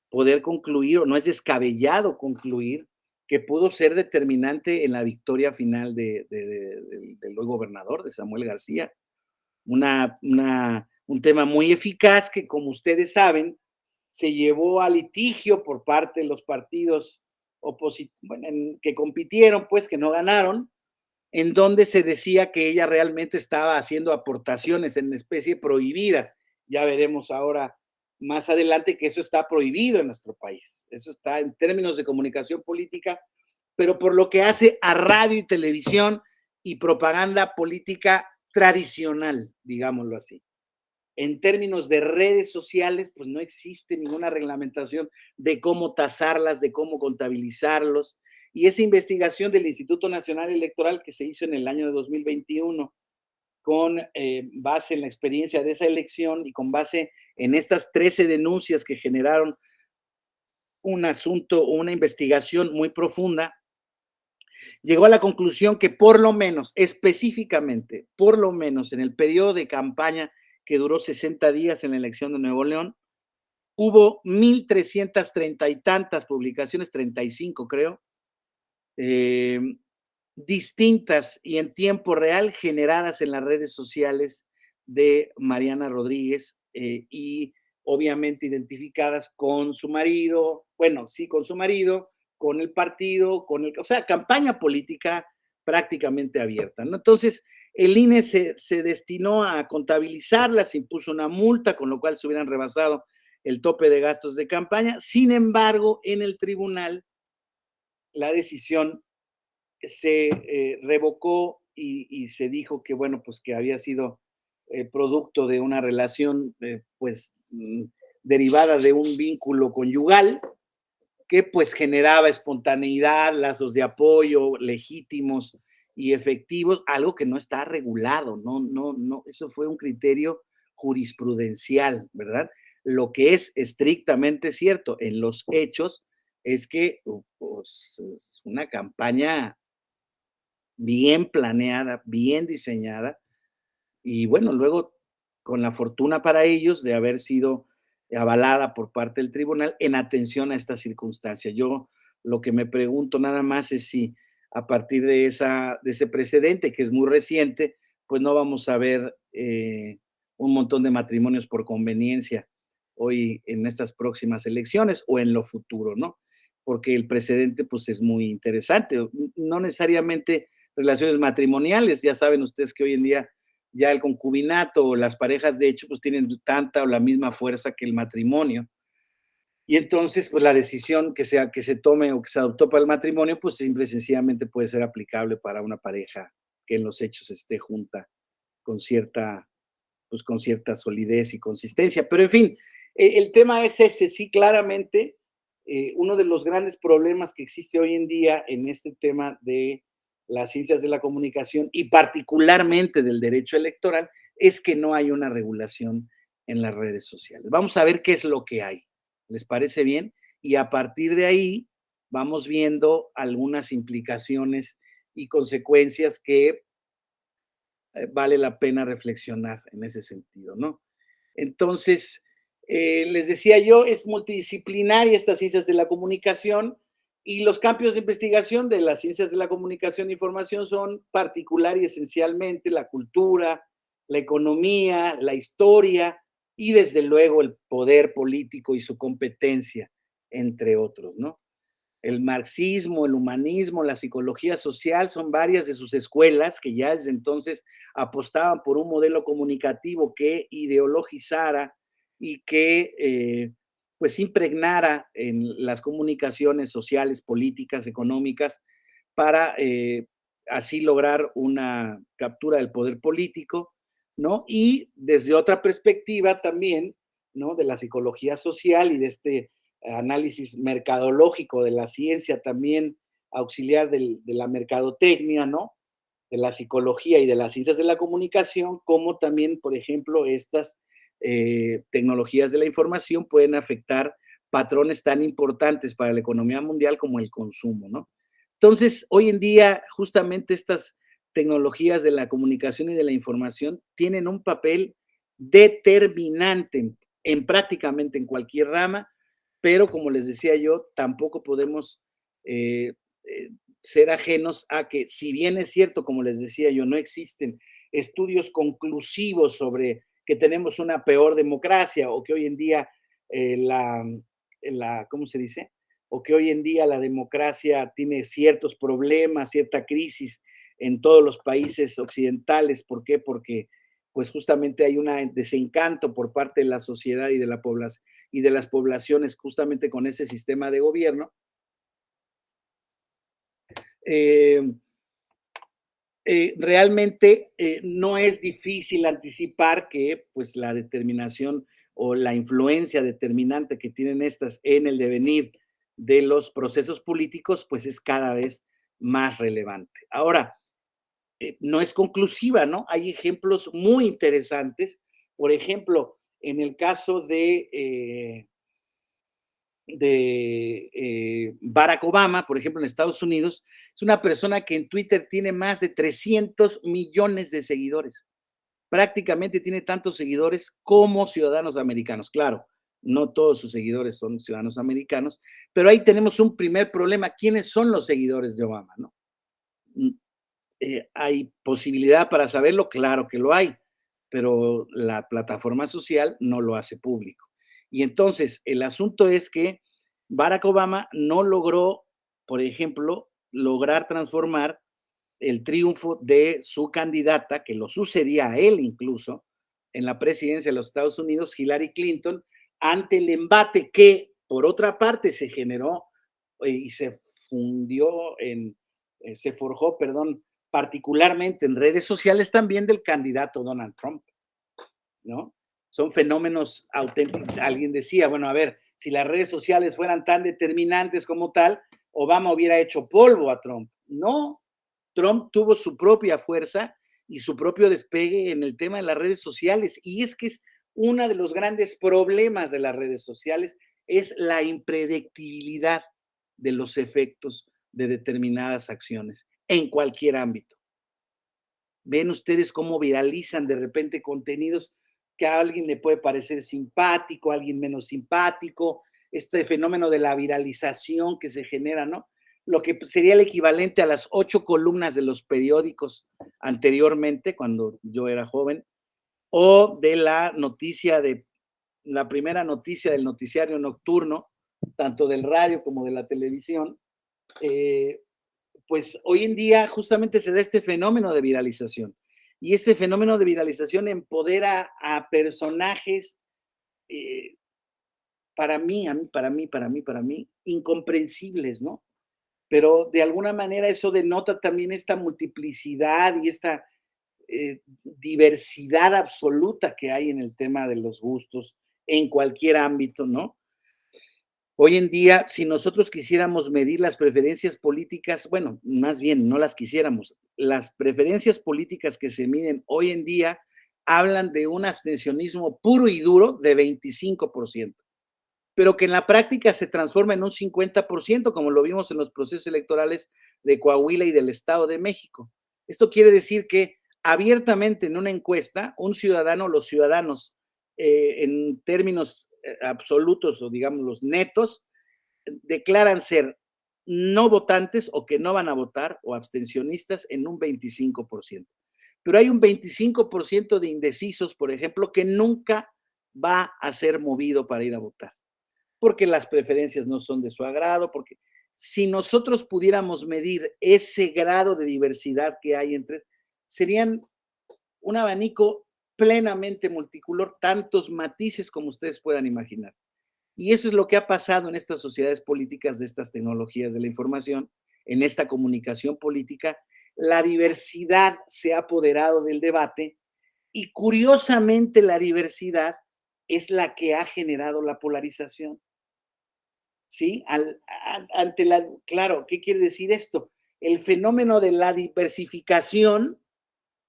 poder concluir o no es descabellado concluir que pudo ser determinante en la victoria final del hoy gobernador, de Samuel García. Un tema muy eficaz que, como ustedes saben, se llevó a litigio por parte de los partidos bueno, que compitieron, pues que no ganaron, en donde se decía que ella realmente estaba haciendo aportaciones en especie prohibidas. Ya veremos ahora más adelante que eso está prohibido en nuestro país. Eso está en términos de comunicación política, pero por lo que hace a radio y televisión y propaganda política tradicional, digámoslo así. En términos de redes sociales, pues no existe ninguna reglamentación de cómo tasarlas, de cómo contabilizarlos. Y esa investigación del Instituto Nacional Electoral que se hizo en el año de 2021, con base en la experiencia de esa elección y con base en estas 13 denuncias que generaron un asunto, una investigación muy profunda, llegó a la conclusión que por lo menos, específicamente, por lo menos en el periodo de campaña que duró 60 días en la elección de Nuevo León, hubo 1,330 y tantas publicaciones, 35 creo, eh, distintas y en tiempo real generadas en las redes sociales de Mariana Rodríguez y obviamente identificadas con su marido, bueno, sí, con su marido, con el partido, o sea, campaña política prácticamente abierta, ¿no? Entonces, el INE se destinó a contabilizarlas, impuso una multa, con lo cual se hubieran rebasado el tope de gastos de campaña. Sin embargo, en el tribunal, la decisión se revocó y se dijo que, bueno, pues que había sido producto de una relación, pues, derivada de un vínculo conyugal que, pues, generaba espontaneidad, lazos de apoyo legítimos y efectivos, algo que no está regulado, no, eso fue un criterio jurisprudencial, ¿verdad? Lo que es estrictamente cierto en los hechos es que, pues, es una campaña bien planeada, bien diseñada, y bueno, luego con la fortuna para ellos de haber sido avalada por parte del tribunal en atención a esta circunstancia. Yo lo que me pregunto nada más es si a partir de ese precedente, que es muy reciente, pues no vamos a ver un montón de matrimonios por conveniencia hoy en estas próximas elecciones o en lo futuro, ¿no? Porque el precedente pues es muy interesante, no necesariamente relaciones matrimoniales, ya saben ustedes que hoy en día ya el concubinato o las parejas de hecho pues tienen tanta o la misma fuerza que el matrimonio. Y entonces, pues la decisión que se tome o que se adoptó para el matrimonio, pues simple y sencillamente puede ser aplicable para una pareja que en los hechos esté junta con cierta, pues con cierta solidez y consistencia. Pero en fin, el tema es ese, sí, claramente, uno de los grandes problemas que existe hoy en día en este tema de las ciencias de la comunicación y particularmente del derecho electoral es que no hay una regulación en las redes sociales. Vamos a ver qué es lo que hay. ¿Les parece bien? Y a partir de ahí vamos viendo algunas implicaciones y consecuencias que vale la pena reflexionar en ese sentido, ¿no? Entonces, les decía yo, es multidisciplinaria estas ciencias de la comunicación y los campos de investigación de las ciencias de la comunicación e información son particular y esencialmente la cultura, la economía, la historia y desde luego el poder político y su competencia, entre otros, ¿no? El marxismo, el humanismo, la psicología social son varias de sus escuelas que ya desde entonces apostaban por un modelo comunicativo que ideologizara y que pues impregnara en las comunicaciones sociales, políticas, económicas, para así lograr una captura del poder político, ¿no? Y desde otra perspectiva también, ¿no? De la psicología social y de este análisis mercadológico de la ciencia también auxiliar de la mercadotecnia, ¿no? De la psicología y de las ciencias de la comunicación, como también, por ejemplo, estas tecnologías de la información pueden afectar patrones tan importantes para la economía mundial como el consumo, ¿no? Entonces, hoy en día, justamente estas tecnologías de la comunicación y de la información tienen un papel determinante en prácticamente en cualquier rama, pero como les decía yo, tampoco podemos eh, eh, ser ajenos a que, si bien es cierto, como les decía yo, no existen estudios conclusivos sobre que tenemos una peor democracia o que hoy en día ¿cómo se dice? O que hoy en día la democracia tiene ciertos problemas, cierta crisis en todos los países occidentales. ¿Por qué? Porque pues justamente hay un desencanto por parte de la sociedad y de y de las poblaciones justamente con ese sistema de gobierno. Eh, Realmente no es difícil anticipar que pues la determinación o la influencia determinante que tienen estas en el devenir de los procesos políticos pues es cada vez más relevante. Ahora, no es conclusiva, ¿no? Hay ejemplos muy interesantes. Por ejemplo, en el caso de Barack Obama, por ejemplo, en Estados Unidos, es una persona que en Twitter tiene más de 300 millones de seguidores. Prácticamente tiene tantos seguidores como ciudadanos americanos. Claro, no todos sus seguidores son ciudadanos americanos, pero ahí tenemos un primer problema. ¿Quiénes son los seguidores de Obama? ¿No? ¿Hay posibilidad para saberlo? Claro que lo hay, pero la plataforma social no lo hace público. Y entonces el asunto es que Barack Obama no logró, por ejemplo, lograr transformar el triunfo de su candidata, que lo sucedía a él incluso, en la presidencia de los Estados Unidos, Hillary Clinton, ante el embate que, por otra parte, se generó y se fundió se forjó, perdón, particularmente en redes sociales también del candidato Donald Trump, ¿no? Son fenómenos auténticos. Alguien decía, bueno, a ver, si las redes sociales fueran tan determinantes como tal, Obama hubiera hecho polvo a Trump. No, Trump tuvo su propia fuerza y su propio despegue en el tema de las redes sociales. Y es que es uno de los grandes problemas de las redes sociales, es la impredictibilidad de los efectos de determinadas acciones en cualquier ámbito. Ven ustedes cómo viralizan de repente contenidos que a alguien le puede parecer simpático, a alguien menos simpático, este fenómeno de la viralización que se genera, ¿no? Lo que sería el equivalente a las 8 columnas de los periódicos anteriormente, cuando yo era joven, o de la noticia de la primera noticia del noticiario nocturno, tanto del radio como de la televisión, eh, pues hoy en día justamente se da este fenómeno de viralización. Y ese fenómeno de viralización empodera a personajes, eh, para mí, incomprensibles, ¿no? Pero de alguna manera eso denota también esta multiplicidad y esta diversidad absoluta que hay en el tema de los gustos en cualquier ámbito, ¿no? Hoy en día, si nosotros quisiéramos medir las preferencias políticas, bueno, más bien no las quisiéramos, las preferencias políticas que se miden hoy en día hablan de un abstencionismo puro y duro de 25%, pero que en la práctica se transforma en un 50%, como lo vimos en los procesos electorales de Coahuila y del Estado de México. Esto quiere decir que abiertamente en una encuesta, un ciudadano, los ciudadanos, en términos absolutos o digamos los netos, declaran ser no votantes o que no van a votar o abstencionistas en un 25%. Pero hay un 25% de indecisos, por ejemplo, que nunca va a ser movido para ir a votar, porque las preferencias no son de su agrado, porque si nosotros pudiéramos medir ese grado de diversidad que hay entre, serían un abanico plenamente multicolor, tantos matices como ustedes puedan imaginar. Y eso es lo que ha pasado en estas sociedades políticas de estas tecnologías de la información, en esta comunicación política. La diversidad se ha apoderado del debate y curiosamente la diversidad es la que ha generado la polarización. ¿Sí? Ante claro, ¿qué quiere decir esto? El fenómeno de la diversificación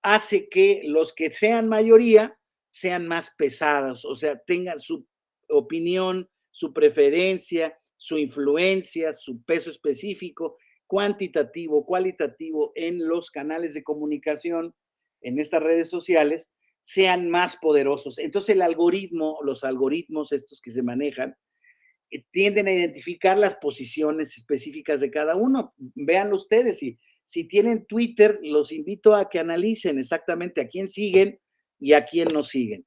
hace que los que sean mayoría sean más pesados, o sea, tengan su opinión, su preferencia, su influencia, su peso específico, cuantitativo, cualitativo en los canales de comunicación, en estas redes sociales, sean más poderosos. Entonces el algoritmo, los algoritmos estos que se manejan, tienden a identificar las posiciones específicas de cada uno. Véanlo ustedes, si tienen Twitter, los invito a que analicen exactamente a quién siguen y a quién no siguen.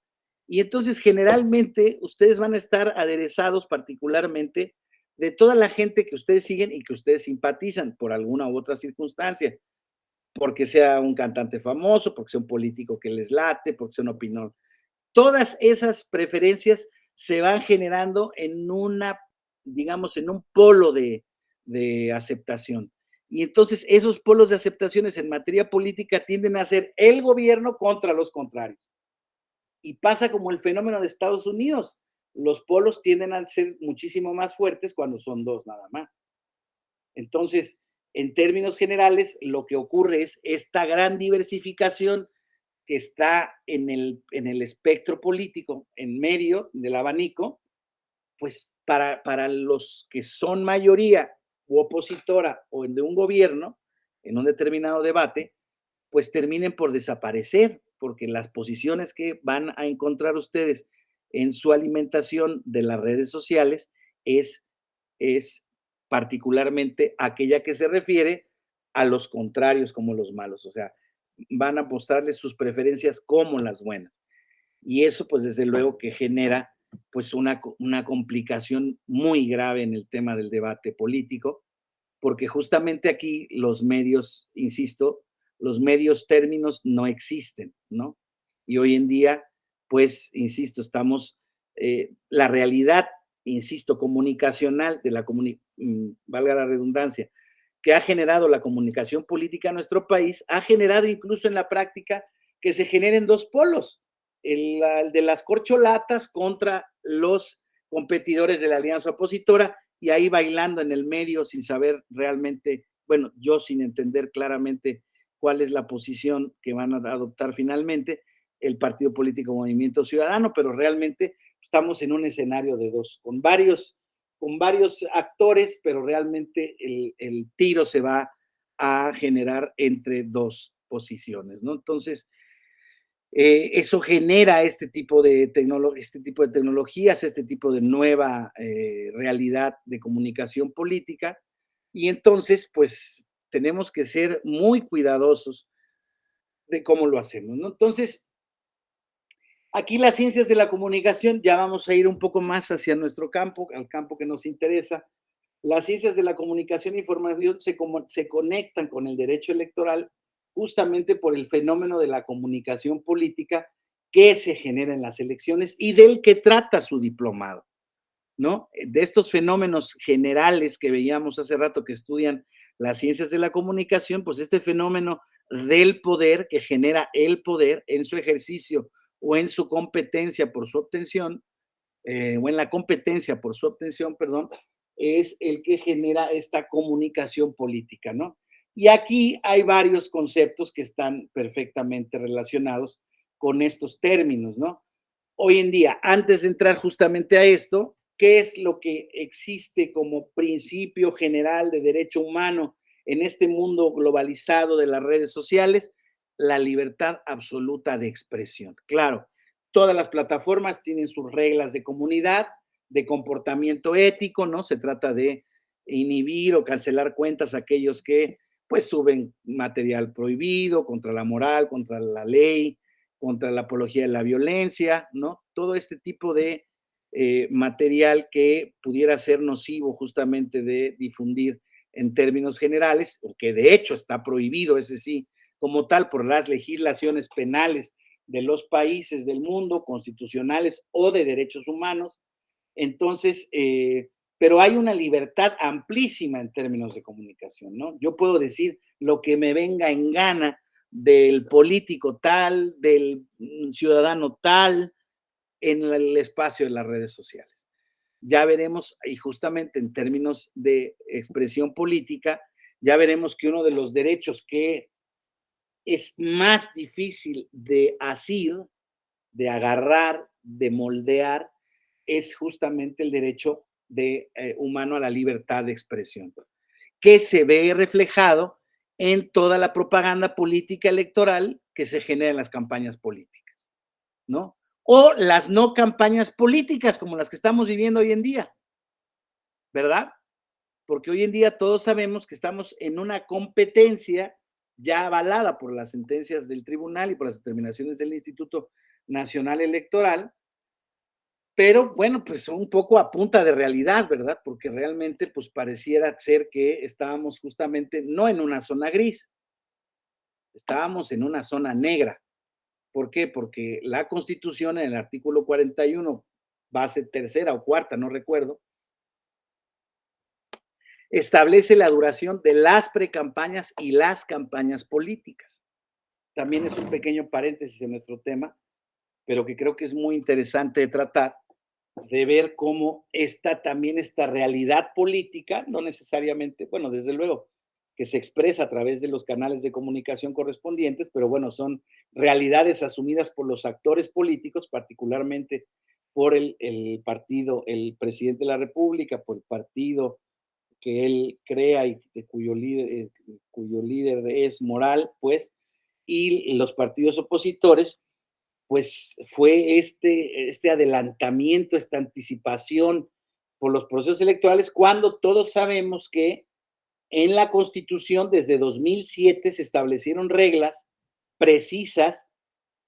Y entonces generalmente ustedes van a estar aderezados particularmente de toda la gente que ustedes siguen y que ustedes simpatizan por alguna u otra circunstancia. porque sea un cantante famoso, porque sea un político que les late, porque sea una opinión. Todas esas preferencias se van generando en una, digamos, en un polo de aceptación. Y entonces esos polos de aceptaciones en materia política tienden a ser el gobierno contra los contrarios. Y pasa como el fenómeno de Estados Unidos. Los polos tienden a ser muchísimo más fuertes cuando son dos nada más. Entonces, en términos generales, lo que ocurre es esta gran diversificación que está en el espectro político, en medio del abanico, pues para los que son mayoría u opositora o de un gobierno en un determinado debate, pues terminen por desaparecer, porque las posiciones que van a encontrar ustedes en su alimentación de las redes sociales es, es particularmente aquella que se refiere a los contrarios como los malos, o sea, van a mostrarles sus preferencias como las buenas. Y eso, pues, desde luego que genera, pues, una complicación muy grave en el tema del debate político, porque justamente aquí los medios, insisto, los medios términos no existen, ¿no? Y hoy en día, pues, insisto, estamos, la realidad, insisto, comunicacional de la valga la redundancia, que ha generado la comunicación política en nuestro país, ha generado incluso en la práctica que se generen dos polos, el de las corcholatas contra los competidores de la alianza opositora y ahí bailando en el medio sin saber realmente, bueno, yo sin entender claramente cuál es la posición que van a adoptar finalmente el partido político Movimiento Ciudadano, pero realmente estamos en un escenario de dos, con varios actores, pero realmente el tiro se va a generar entre dos posiciones, ¿no? Entonces, eso genera este tipo de tecnologías, este tipo de nueva realidad de comunicación política. Y entonces, pues, tenemos que ser muy cuidadosos de cómo lo hacemos, ¿no? Entonces, aquí las ciencias de la comunicación, ya vamos a ir un poco más hacia nuestro campo, al campo que nos interesa. Las ciencias de la comunicación e información se conectan con el derecho electoral justamente por el fenómeno de la comunicación política que se genera en las elecciones y del que trata su diplomado, ¿no? De estos fenómenos generales que veíamos hace rato que estudian las ciencias de la comunicación, pues este fenómeno del poder que genera el poder en su ejercicio o en su competencia por su obtención, o en la competencia por su obtención, perdón, es el que genera esta comunicación política, ¿no? Y aquí hay varios conceptos que están perfectamente relacionados con estos términos, ¿no? Hoy en día, antes de entrar justamente a esto, ¿qué es lo que existe como principio general de derecho humano en este mundo globalizado de las redes sociales? La libertad absoluta de expresión. Claro, todas las plataformas tienen sus reglas de comunidad, de comportamiento ético, ¿no? Se trata de inhibir o cancelar cuentas a aquellos que pues suben material prohibido, contra la moral, contra la ley, contra la apología de la violencia, ¿no? Todo este tipo de material que pudiera ser nocivo justamente de difundir en términos generales, o que de hecho está prohibido, ese sí, como tal, por las legislaciones penales de los países del mundo, constitucionales o de derechos humanos. Entonces, pero hay una libertad amplísima en términos de comunicación, ¿no? Yo puedo decir lo que me venga en gana del político tal, del ciudadano tal, en el espacio de las redes sociales. Ya veremos, y justamente en términos de expresión política, ya veremos que uno de los derechos que es más difícil de asir, de agarrar, de moldear, es justamente el derecho humano a la libertad de expresión, que se ve reflejado en toda la propaganda política electoral que se genera en las campañas políticas, ¿no? O las no campañas políticas como las que estamos viviendo hoy en día, ¿verdad? Porque hoy en día todos sabemos que estamos en una competencia ya avalada por las sentencias del tribunal y por las determinaciones del Instituto Nacional Electoral, pero bueno, pues un poco a punta de realidad, ¿verdad? Porque realmente pues pareciera ser que estábamos justamente no en una zona gris, estábamos en una zona negra. ¿Por qué? Porque la Constitución en el artículo 41, base tercera o cuarta, no recuerdo, establece la duración de las precampañas y las campañas políticas. También es un pequeño paréntesis en nuestro tema, pero que creo que es muy interesante de tratar, de ver cómo está también esta realidad política, no necesariamente, bueno, desde luego, que se expresa a través de los canales de comunicación correspondientes, pero bueno, son realidades asumidas por los actores políticos, particularmente por el partido, el presidente de la República, por el partido que él crea y de cuyo líder es moral, pues, y los partidos opositores, pues fue este adelantamiento, esta anticipación por los procesos electorales, cuando todos sabemos que en la Constitución desde 2007 se establecieron reglas precisas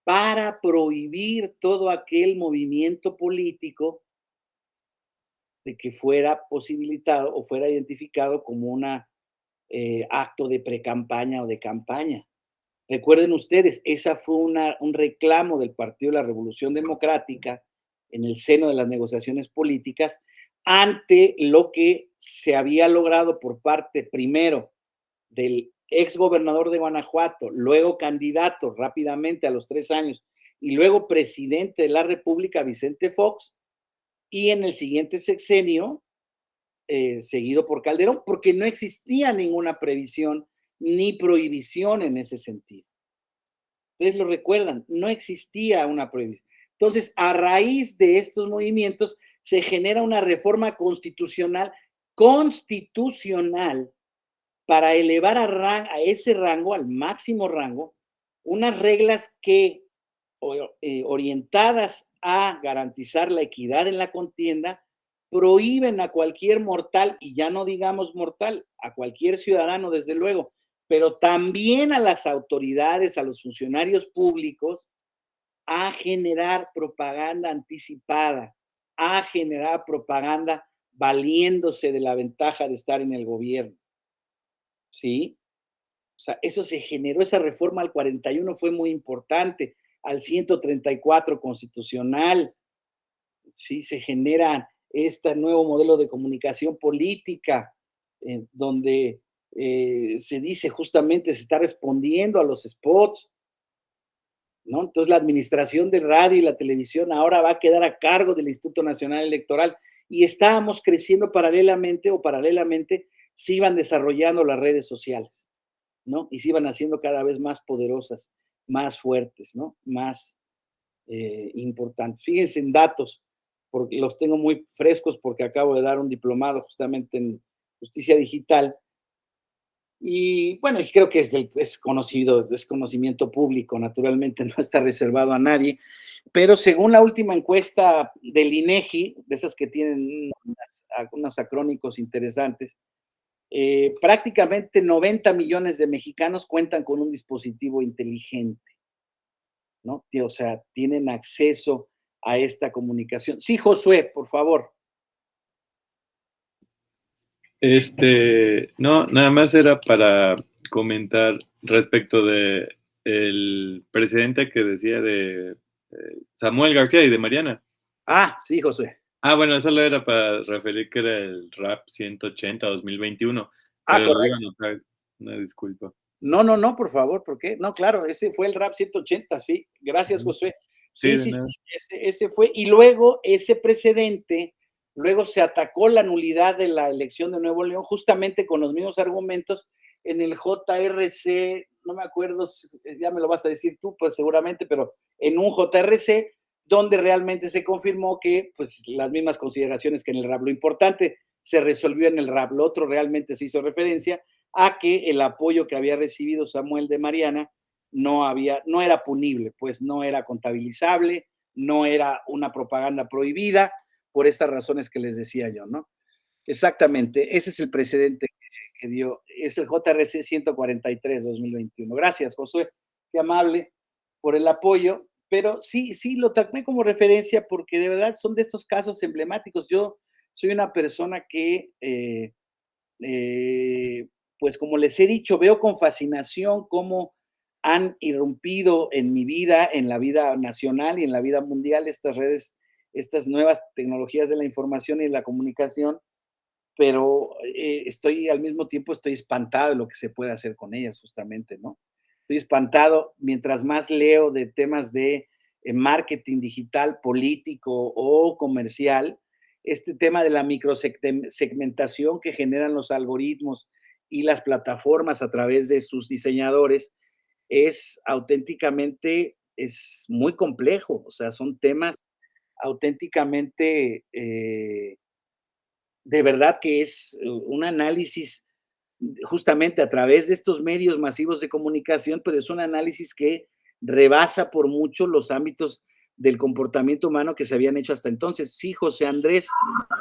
para prohibir todo aquel movimiento político de que fuera posibilitado o fuera identificado como un acto de precampaña o de campaña. Recuerden ustedes, esa fue un reclamo del Partido de la Revolución Democrática en el seno de las negociaciones políticas ante lo que se había logrado por parte primero del ex gobernador de Guanajuato, luego candidato rápidamente a los 3 años y luego presidente de la República, Vicente Fox, y en el siguiente sexenio, seguido por Calderón, porque no existía ninguna previsión ni prohibición en ese sentido. Ustedes lo recuerdan, no existía una prohibición. Entonces, a raíz de estos movimientos, se genera una reforma constitucional para elevar a ese rango, al máximo rango, unas reglas que, orientadas a garantizar la equidad en la contienda, prohíben a cualquier mortal, y ya no digamos mortal, a cualquier ciudadano, desde luego, pero también a las autoridades, a los funcionarios públicos, a generar propaganda anticipada, a generar propaganda valiéndose de la ventaja de estar en el gobierno. ¿Sí? O sea, eso se generó, esa reforma al 41 fue muy importante, al 134 constitucional, ¿sí? Se genera este nuevo modelo de comunicación política, donde se dice justamente, se está respondiendo a los spots, ¿no? Entonces la administración del radio y la televisión ahora va a quedar a cargo del Instituto Nacional Electoral y estábamos creciendo paralelamente se iban desarrollando las redes sociales, ¿no? Y se iban haciendo cada vez más poderosas, más fuertes, ¿no? Más importantes. Fíjense en datos, porque los tengo muy frescos porque acabo de dar un diplomado justamente en justicia digital. Y bueno, y creo que es conocido, es conocimiento público, naturalmente no está reservado a nadie, pero según la última encuesta del INEGI, de esas que tienen algunos acrónicos interesantes, prácticamente 90 millones de mexicanos cuentan con un dispositivo inteligente, ¿no? O sea, tienen acceso a esta comunicación. Sí, Josué, por favor. No, nada más era para comentar respecto de el presidente que decía de Samuel García y de Mariana. Ah, sí, Josué. Bueno, solo era para referir que era el RAP 180 2021, Ah, pero lo iba a correcto. anotar, una disculpa. No, por favor, ¿por qué? No, claro, ese fue el RAP 180, sí. Gracias, Ujú. Josué. Sí, Sí, de sí, nada. sí, ese fue. Y luego ese precedente, luego se atacó la nulidad de la elección de Nuevo León, justamente con los mismos argumentos en el JRC, no me acuerdo, ya me lo vas a decir tú, pues seguramente, pero en un JRC donde realmente se confirmó que, pues, las mismas consideraciones que en el RAP. Lo importante se resolvió en el RAP, lo otro realmente se hizo referencia a que el apoyo que había recibido Samuel de Mariana no era punible, pues no era contabilizable, no era una propaganda prohibida, por estas razones que les decía yo, ¿no? Exactamente, ese es el precedente que dio, es el JRC 143-2021. Gracias, Josué, qué amable por el apoyo, pero sí, lo tomé como referencia porque de verdad son de estos casos emblemáticos. Yo soy una persona que pues como les he dicho, veo con fascinación cómo han irrumpido en mi vida, en la vida nacional y en la vida mundial, estas redes, estas nuevas tecnologías de la información y la comunicación, pero estoy al mismo tiempo, estoy espantado de lo que se puede hacer con ellas, justamente, ¿no? Estoy espantado mientras más leo de temas de marketing digital, político o comercial, este tema de la microsegmentación que generan los algoritmos y las plataformas a través de sus diseñadores es auténticamente, es muy complejo, o sea, son temas auténticamente, de verdad que es un análisis justamente a través de estos medios masivos de comunicación, pero es un análisis que rebasa por mucho los ámbitos del comportamiento humano que se habían hecho hasta entonces. Sí, José Andrés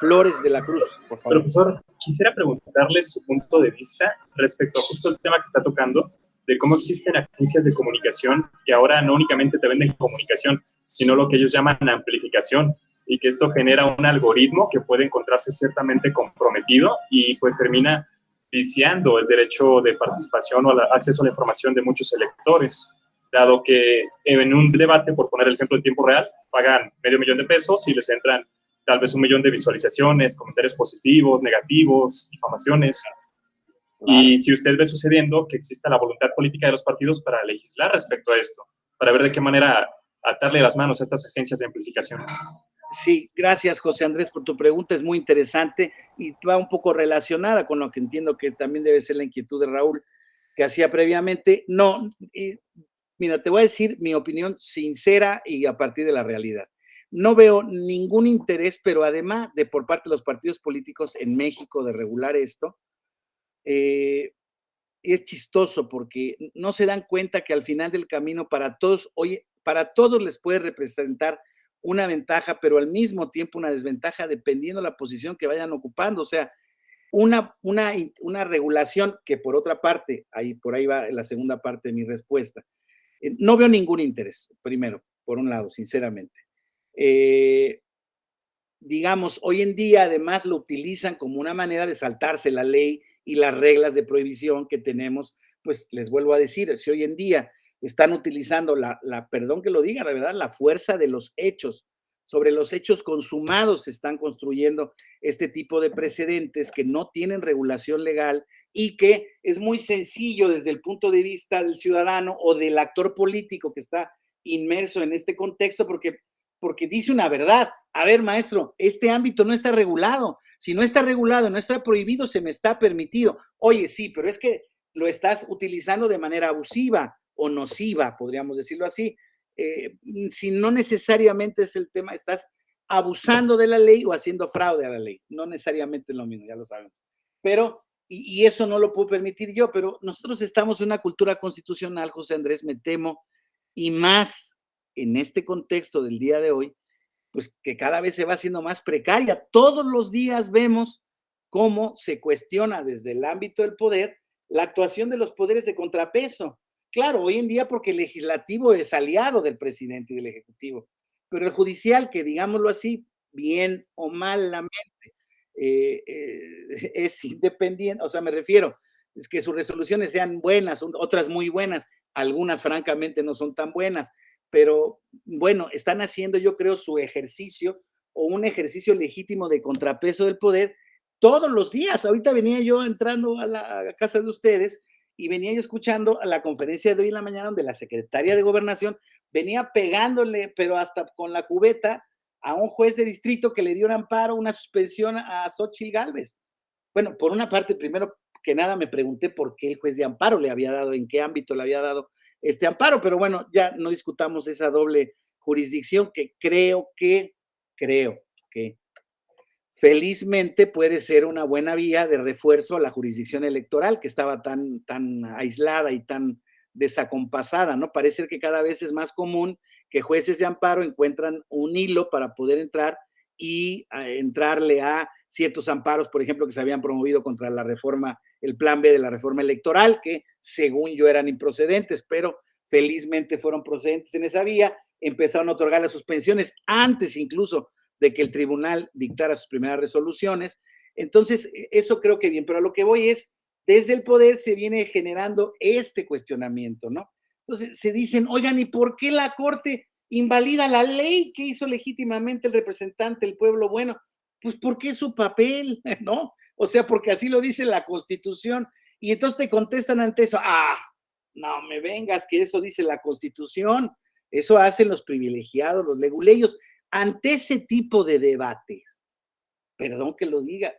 Flores de la Cruz, por favor. Profesor, quisiera preguntarle su punto de vista respecto a justo el tema que está tocando, de cómo existen agencias de comunicación que ahora no únicamente te venden comunicación, sino lo que ellos llaman amplificación, y que esto genera un algoritmo que puede encontrarse ciertamente comprometido y pues termina viciando el derecho de participación o acceso a la información de muchos electores, dado que en un debate, por poner el ejemplo en tiempo real, pagan $500,000 y les entran tal vez 1,000,000 de visualizaciones, comentarios positivos, negativos, difamaciones. Y si usted ve sucediendo, que exista la voluntad política de los partidos para legislar respecto a esto, para ver de qué manera atarle las manos a estas agencias de amplificación. Sí, gracias, José Andrés, por tu pregunta, es muy interesante y va un poco relacionada con lo que entiendo que también debe ser la inquietud de Raúl, que hacía previamente. No, mira, te voy a decir mi opinión sincera y a partir de la realidad. No veo ningún interés, pero además de por parte de los partidos políticos en México de regular esto, es chistoso porque no se dan cuenta que al final del camino para todos, oye, para todos les puede representar una ventaja, pero al mismo tiempo una desventaja dependiendo de la posición que vayan ocupando. O sea, una regulación que por otra parte, por ahí va la segunda parte de mi respuesta. No veo ningún interés, primero, por un lado, sinceramente. Digamos, hoy en día además lo utilizan como una manera de saltarse la ley y las reglas de prohibición que tenemos, pues les vuelvo a decir, si hoy en día están utilizando perdón que lo diga, la verdad, la fuerza de los hechos, sobre los hechos consumados se están construyendo este tipo de precedentes que no tienen regulación legal y que es muy sencillo desde el punto de vista del ciudadano o del actor político que está inmerso en este contexto, porque dice una verdad. A ver, maestro, este ámbito no está regulado. Si no está regulado, no está prohibido, se me está permitido. Oye, sí, pero es que lo estás utilizando de manera abusiva o nociva, podríamos decirlo así. Si no necesariamente es el tema, estás abusando de la ley o haciendo fraude a la ley. No necesariamente es lo mismo, ya lo sabemos. Pero, y eso no lo puedo permitir yo, pero nosotros estamos en una cultura constitucional, José Andrés, me temo, y más en este contexto del día de hoy, pues que cada vez se va haciendo más precaria. Todos los días vemos cómo se cuestiona desde el ámbito del poder la actuación de los poderes de contrapeso. Claro, hoy en día porque el legislativo es aliado del presidente y del ejecutivo, pero el judicial, que digámoslo así, bien o malamente, es independiente, o sea, me refiero, es que sus resoluciones sean buenas, otras muy buenas, algunas francamente no son tan buenas, pero bueno, están haciendo, yo creo, su ejercicio o un ejercicio legítimo de contrapeso del poder todos los días. Ahorita venía yo entrando a la casa de ustedes y venía yo escuchando a la conferencia de hoy en la mañana donde la secretaria de Gobernación venía pegándole, pero hasta con la cubeta, a un juez de distrito que le dio un amparo, una suspensión a Xóchitl Gálvez. Bueno, por una parte, primero que nada me pregunté por qué el juez de amparo le había dado, en qué ámbito le había dado este amparo, pero bueno, ya no discutamos esa doble jurisdicción que creo que felizmente puede ser una buena vía de refuerzo a la jurisdicción electoral que estaba tan aislada y tan desacompasada, ¿no? Parece que cada vez es más común que jueces de amparo encuentran un hilo para poder entrar y entrarle a ciertos amparos, por ejemplo, que se habían promovido contra la reforma, el plan B de la reforma electoral, que según yo eran improcedentes, pero felizmente fueron procedentes en esa vía, empezaron a otorgar las suspensiones antes incluso de que el tribunal dictara sus primeras resoluciones. Entonces, eso creo que bien, pero a lo que voy es, desde el poder se viene generando este cuestionamiento, ¿no? Entonces se dicen, oigan, ¿y por qué la Corte invalida la ley que hizo legítimamente el representante del pueblo? Bueno, pues porque es su papel, ¿no? O sea, porque así lo dice la Constitución. Y entonces te contestan ante eso, no me vengas, que eso dice la Constitución, eso hacen los privilegiados, los leguleyos. Ante ese tipo de debates, perdón que lo diga,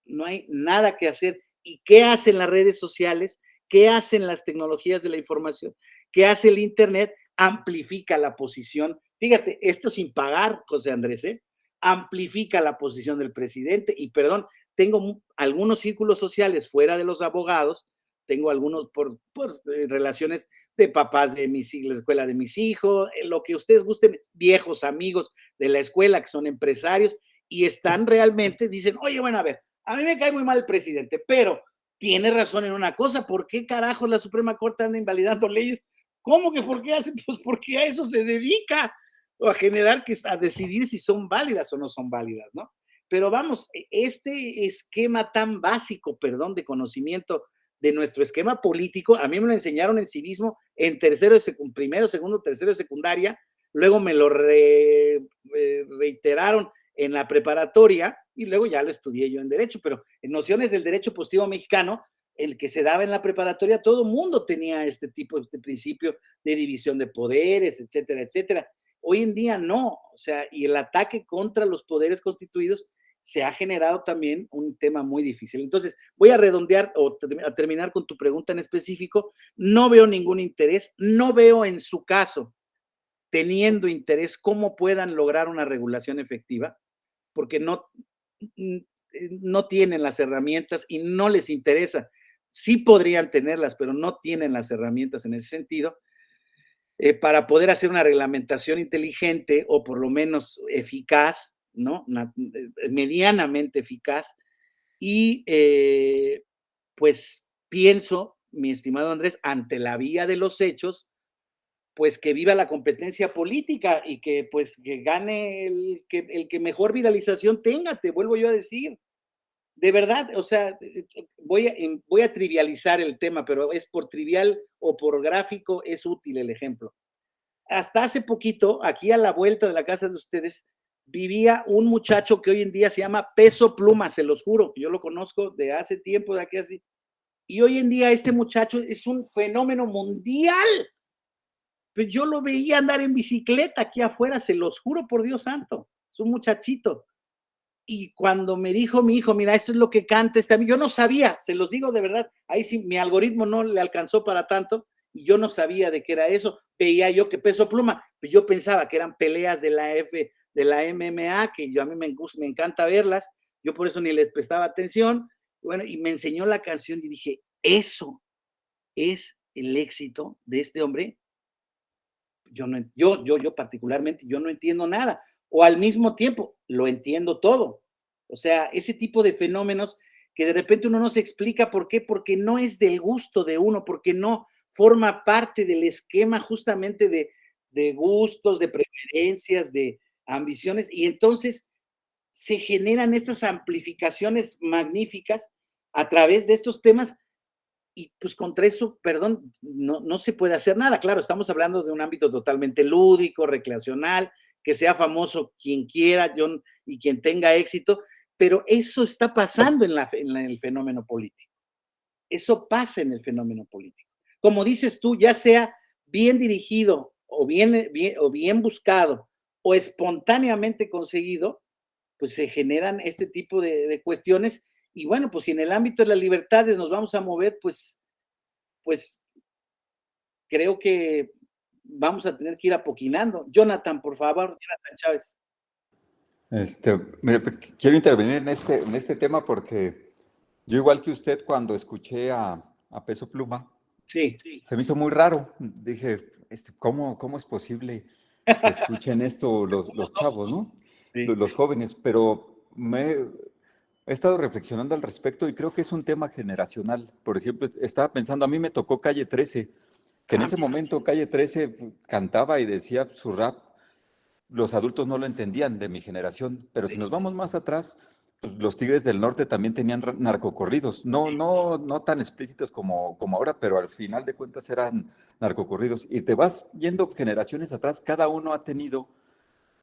no hay nada que hacer. ¿Y qué hacen las redes sociales? ¿Qué hacen las tecnologías de la información? ¿Qué hace el Internet? Amplifica la posición. Fíjate, esto sin pagar, José Andrés, amplifica la posición del presidente. Y perdón, tengo algunos círculos sociales fuera de los abogados, tengo algunos por relaciones de papás de la escuela de mis hijos, lo que ustedes gusten, viejos amigos de la escuela que son empresarios y están realmente, dicen, oye, bueno, a ver, a mí me cae muy mal el presidente, pero tiene razón en una cosa, ¿por qué carajos la Suprema Corte anda invalidando leyes? ¿Cómo que por qué hace? Pues porque a eso se dedica, o a generar, a decidir si son válidas o no son válidas, ¿no? Pero vamos, este esquema tan básico, perdón, de conocimiento de nuestro esquema político, a mí me lo enseñaron en civismo en primero, segundo, tercero de secundaria, luego me lo reiteraron en la preparatoria y luego ya lo estudié yo en Derecho, pero en nociones del derecho positivo mexicano, el que se daba en la preparatoria, todo mundo tenía este tipo de principio de división de poderes, etcétera, etcétera. Hoy en día no, o sea, y el ataque contra los poderes constituidos se ha generado también un tema muy difícil. Entonces, voy a redondear o a terminar con tu pregunta en específico. No veo ningún interés, no veo en su caso, teniendo interés, cómo puedan lograr una regulación efectiva, porque no tienen las herramientas y no les interesa. Sí podrían tenerlas, pero no tienen las herramientas en ese sentido para poder hacer una reglamentación inteligente o por lo menos eficaz, ¿no? Medianamente eficaz. Y pues pienso, mi estimado Andrés, ante la vía de los hechos, pues que viva la competencia política y que pues que gane el que mejor viralización tenga, te vuelvo yo a decir. De verdad, o sea, voy a trivializar el tema, pero es por trivial o por gráfico, es útil el ejemplo. Hasta hace poquito, aquí a la vuelta de la casa de ustedes, vivía un muchacho que hoy en día se llama Peso Pluma, se los juro, yo lo conozco de hace tiempo, de aquí así. Y hoy en día este muchacho es un fenómeno mundial. Pues yo lo veía andar en bicicleta aquí afuera, se los juro por Dios santo, es un muchachito. Y cuando me dijo mi hijo, mira, esto es lo que canta este amigo, yo no sabía, se los digo de verdad, ahí sí, mi algoritmo no le alcanzó para tanto, y yo no sabía de qué era eso, veía yo que Peso Pluma, pero yo pensaba que eran peleas de la MMA, que a mí me encanta verlas, yo por eso ni les prestaba atención, bueno, y me enseñó la canción y dije, eso es el éxito de este hombre. Yo particularmente, yo no entiendo nada, o al mismo tiempo lo entiendo todo. O sea, ese tipo de fenómenos que de repente uno no se explica por qué, porque no es del gusto de uno, porque no forma parte del esquema justamente de gustos, de preferencias, de ambiciones, y entonces se generan estas amplificaciones magníficas a través de estos temas y pues contra eso, perdón, no se puede hacer nada. Claro, estamos hablando de un ámbito totalmente lúdico, recreacional, que sea famoso quien quiera y quien tenga éxito, pero eso está pasando en el fenómeno político. Eso pasa en el fenómeno político. Como dices tú, ya sea bien dirigido o bien buscado o espontáneamente conseguido, pues se generan este tipo de cuestiones. Y bueno, pues si en el ámbito de las libertades nos vamos a mover, pues creo que vamos a tener que ir apoquinando. Jonathan, por favor, Jonathan Chávez. Mire, quiero intervenir en este tema porque yo, igual que usted, cuando escuché a Peso Pluma, sí, se me hizo muy raro. Dije, ¿cómo es posible que escuchen esto los chavos, ¿no? Sí. Los jóvenes, pero he estado reflexionando al respecto y creo que es un tema generacional. Por ejemplo, estaba pensando, a mí me tocó Calle 13, que en ese momento Calle 13 cantaba y decía su rap. Los adultos no lo entendían de mi generación, pero si nos vamos más atrás, pues, los Tigres del Norte también tenían narcocorridos, no tan explícitos como ahora, pero al final de cuentas eran narcocorridos. Y te vas yendo generaciones atrás, cada uno ha tenido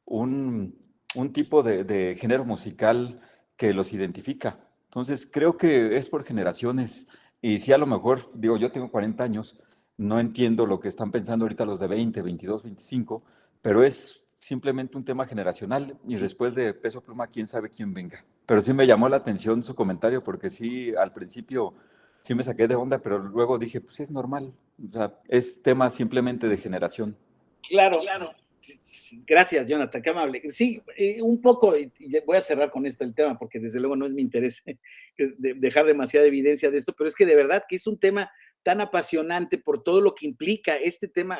un, un tipo de género musical que los identifica. Entonces, creo que es por generaciones. Y sí, a lo mejor, digo, yo tengo 40 años, no entiendo lo que están pensando ahorita los de 20, 22, 25, pero es simplemente un tema generacional y después de Peso Pluma, quién sabe quién venga. Pero sí me llamó la atención su comentario porque sí, al principio sí me saqué de onda, pero luego dije, pues es normal, o sea, es tema simplemente de generación. Claro, gracias, Jonathan, qué amable. Sí, un poco, y voy a cerrar con esto el tema, porque desde luego no es mi interés dejar demasiada evidencia de esto, pero es que de verdad que es un tema tan apasionante por todo lo que implica este tema.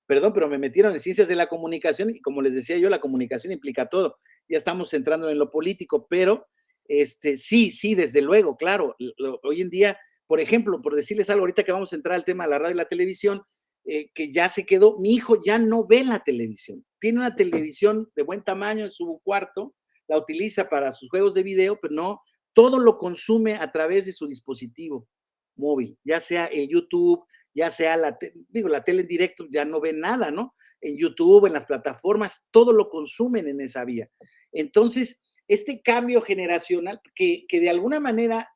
Perdón, pero me metieron en ciencias de la comunicación y como les decía yo, la comunicación implica todo. Ya estamos centrando en lo político, pero sí, desde luego, claro. Hoy en día, por ejemplo, por decirles algo, ahorita que vamos a entrar al tema de la radio y la televisión, que ya se quedó, mi hijo ya no ve la televisión, tiene una televisión de buen tamaño en su cuarto, la utiliza para sus juegos de video, pero no, todo lo consume a través de su dispositivo móvil, ya sea en YouTube, ya sea la tele en directo, ya no ve nada, ¿no? En YouTube, en las plataformas, todo lo consumen en esa vía. Entonces, este cambio generacional que de alguna manera,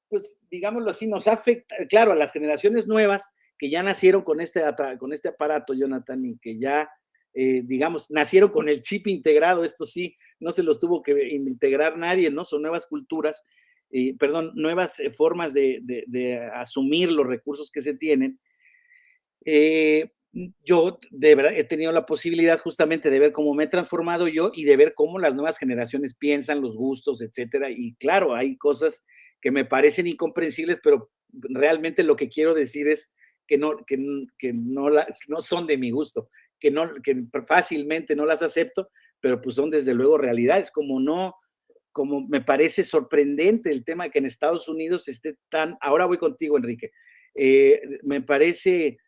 pues digámoslo así, nos afecta, claro, a las generaciones nuevas, que ya nacieron con este aparato, Jonathan, y que ya, digamos, nacieron con el chip integrado, esto sí, no se los tuvo que integrar nadie, ¿no? Son nuevas culturas, perdón, nuevas formas de asumir los recursos que se tienen. Yo de verdad he tenido la posibilidad justamente de ver cómo me he transformado yo y de ver cómo las nuevas generaciones piensan, los gustos, etcétera. Y claro, hay cosas que me parecen incomprensibles, pero realmente lo que quiero decir es que no son de mi gusto, que fácilmente no las acepto, pero pues son desde luego realidades, como me parece sorprendente el tema de que en Estados Unidos esté ahora voy contigo, Enrique, me parece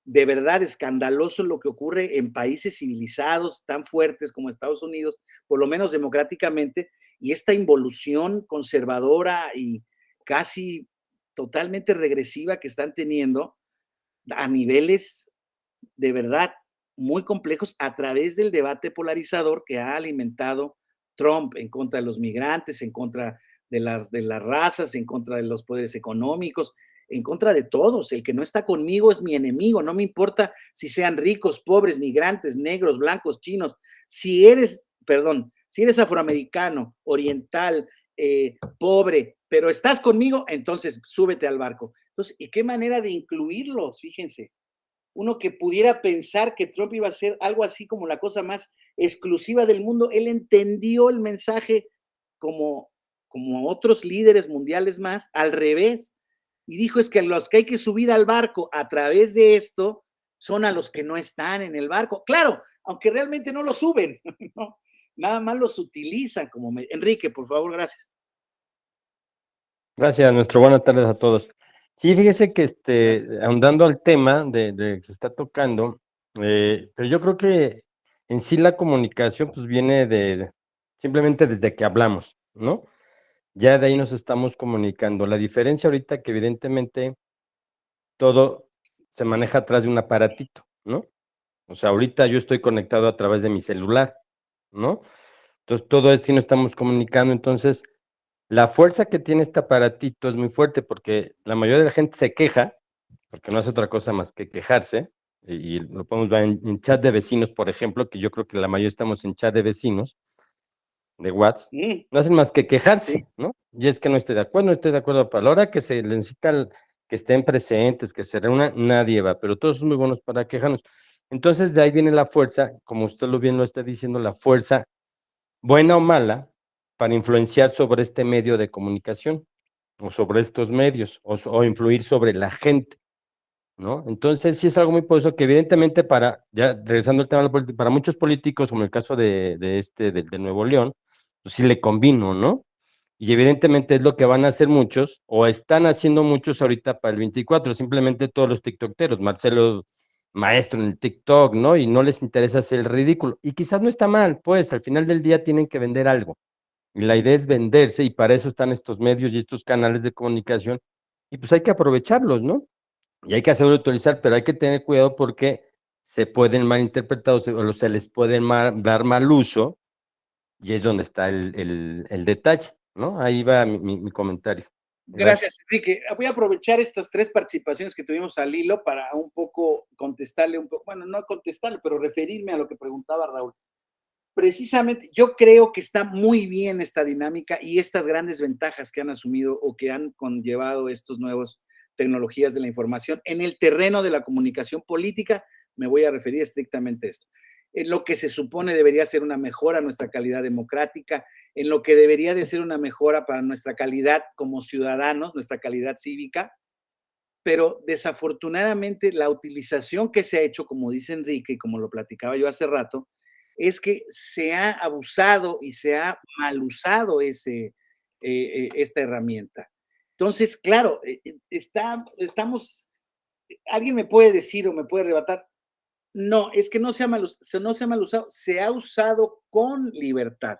de verdad escandaloso lo que ocurre en países civilizados tan fuertes como Estados Unidos, por lo menos democráticamente, y esta involución conservadora y casi totalmente regresiva que están teniendo a niveles de verdad muy complejos a través del debate polarizador que ha alimentado Trump en contra de los migrantes, en contra de las razas, en contra de los poderes económicos, en contra de todos. El que no está conmigo es mi enemigo, no me importa si sean ricos, pobres, migrantes, negros, blancos, chinos. Si eres afroamericano, oriental, pobre, pero estás conmigo, entonces súbete al barco. Entonces, ¿y qué manera de incluirlos? Fíjense, uno que pudiera pensar que Trump iba a ser algo así como la cosa más exclusiva del mundo, él entendió el mensaje como, como otros líderes mundiales más, al revés, y dijo es que los que hay que subir al barco a través de esto son a los que no están en el barco. Claro, aunque realmente no lo suben, ¿no? Nada más los utilizan como... Enrique, por favor, gracias. Gracias, nuestro buenas tardes a todos. Sí, fíjese que ahondando al tema de que se está tocando, pero yo creo que en sí la comunicación pues viene simplemente desde que hablamos, ¿no? Ya de ahí nos estamos comunicando. La diferencia ahorita que evidentemente todo se maneja atrás de un aparatito, ¿no? O sea, ahorita yo estoy conectado a través de mi celular, ¿no? Entonces todo esto sí nos estamos comunicando, entonces la fuerza que tiene este aparatito es muy fuerte porque la mayoría de la gente se queja, porque no hace otra cosa más que quejarse, y lo podemos ver en chat de vecinos, por ejemplo, que yo creo que la mayoría estamos en chat de vecinos, de WhatsApp, no hacen más que quejarse, Sí. ¿no? Y es que no estoy de acuerdo, para la hora que se necesita que estén presentes, que se reúnan, nadie va, pero todos son muy buenos para quejarnos. Entonces de ahí viene la fuerza, como usted bien lo está diciendo, la fuerza, buena o mala, para influenciar sobre este medio de comunicación, o sobre estos medios, o influir sobre la gente, ¿no? Entonces sí es algo muy poderoso que evidentemente ya regresando al tema de la política, para muchos políticos, como el caso de Nuevo León, pues sí le convino, ¿no? Y evidentemente es lo que van a hacer muchos, o están haciendo muchos ahorita para el 24, simplemente todos los tiktokeros, Marcelo maestro en el TikTok, ¿no? Y no les interesa hacer el ridículo. Y quizás no está mal, pues al final del día tienen que vender algo, Y la idea es venderse y para eso están estos medios y estos canales de comunicación y pues hay que aprovecharlos, ¿no? Y hay que hacerlo utilizar, pero hay que tener cuidado porque se pueden malinterpretar o se les puede dar mal uso y es donde está el detalle, ¿no? Ahí va mi comentario. Gracias. Gracias, Enrique. Voy a aprovechar estas 3 participaciones que tuvimos al hilo para un poco contestarle un poco, bueno, no contestarle, pero referirme a lo que preguntaba Raúl. Precisamente, yo creo que está muy bien esta dinámica y estas grandes ventajas que han asumido o que han conllevado estos nuevos tecnologías de la información en el terreno de la comunicación política. Me voy a referir estrictamente a esto. En lo que se supone debería ser una mejora a nuestra calidad democrática, en lo que debería de ser una mejora para nuestra calidad como ciudadanos, nuestra calidad cívica, pero desafortunadamente la utilización que se ha hecho, como dice Enrique y como lo platicaba yo hace rato, es que se ha abusado y se ha mal usado esta herramienta. Entonces, claro, alguien me puede decir o me puede rebatar, no, es que no se ha mal usado, se ha usado con libertad.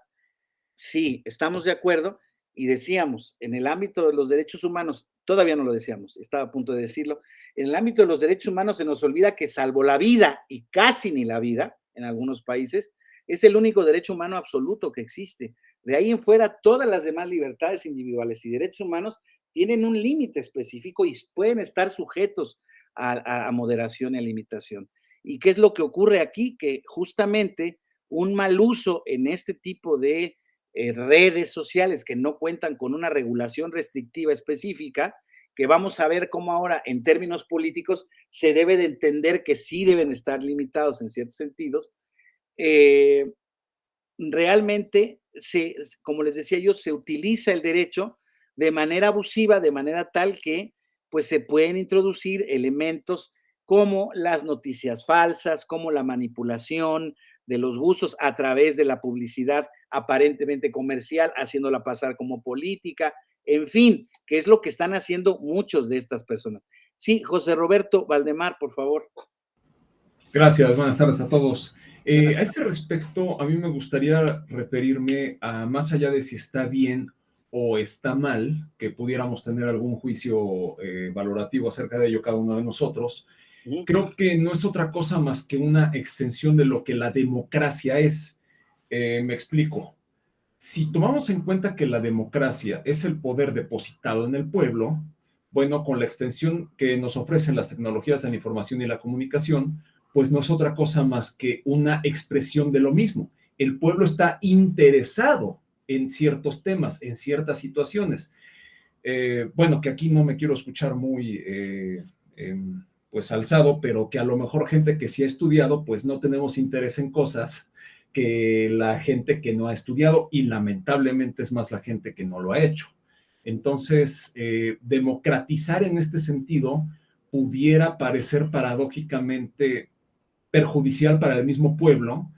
Sí, estamos de acuerdo y decíamos, en el ámbito de los derechos humanos, todavía no lo decíamos, estaba a punto de decirlo, en el ámbito de los derechos humanos se nos olvida que salvo la vida y casi ni la vida en algunos países, es el único derecho humano absoluto que existe. De ahí en fuera, todas las demás libertades individuales y derechos humanos tienen un límite específico y pueden estar sujetos a moderación y a limitación. ¿Y qué es lo que ocurre aquí? Que justamente un mal uso en este tipo de redes sociales que no cuentan con una regulación restrictiva específica, que vamos a ver cómo ahora en términos políticos se debe de entender que sí deben estar limitados en ciertos sentidos, realmente, como les decía yo, se utiliza el derecho de manera abusiva, de manera tal que pues se pueden introducir elementos como las noticias falsas, como la manipulación de los buzos a través de la publicidad aparentemente comercial, haciéndola pasar como política, en fin, que es lo que están haciendo muchos de estas personas. Sí, José Roberto Valdemar, por favor. Gracias, buenas tardes a todos. Buenas A este respecto, a mí me gustaría referirme a, más allá de si está bien o está mal, que pudiéramos tener algún juicio valorativo acerca de ello cada uno de nosotros, creo que no es otra cosa más que una extensión de lo que la democracia es. Me explico. Si tomamos en cuenta que la democracia es el poder depositado en el pueblo, bueno, con la extensión que nos ofrecen las tecnologías de la información y la comunicación, pues no es otra cosa más que una expresión de lo mismo. El pueblo está interesado en ciertos temas, en ciertas situaciones. Bueno, que aquí no me quiero escuchar muy pues alzado, pero que a lo mejor gente que sí ha estudiado, pues no tenemos interés en cosas que la gente que no ha estudiado, y lamentablemente es más la gente que no lo ha hecho. Entonces, democratizar en este sentido pudiera parecer paradójicamente perjudicial para el mismo pueblo,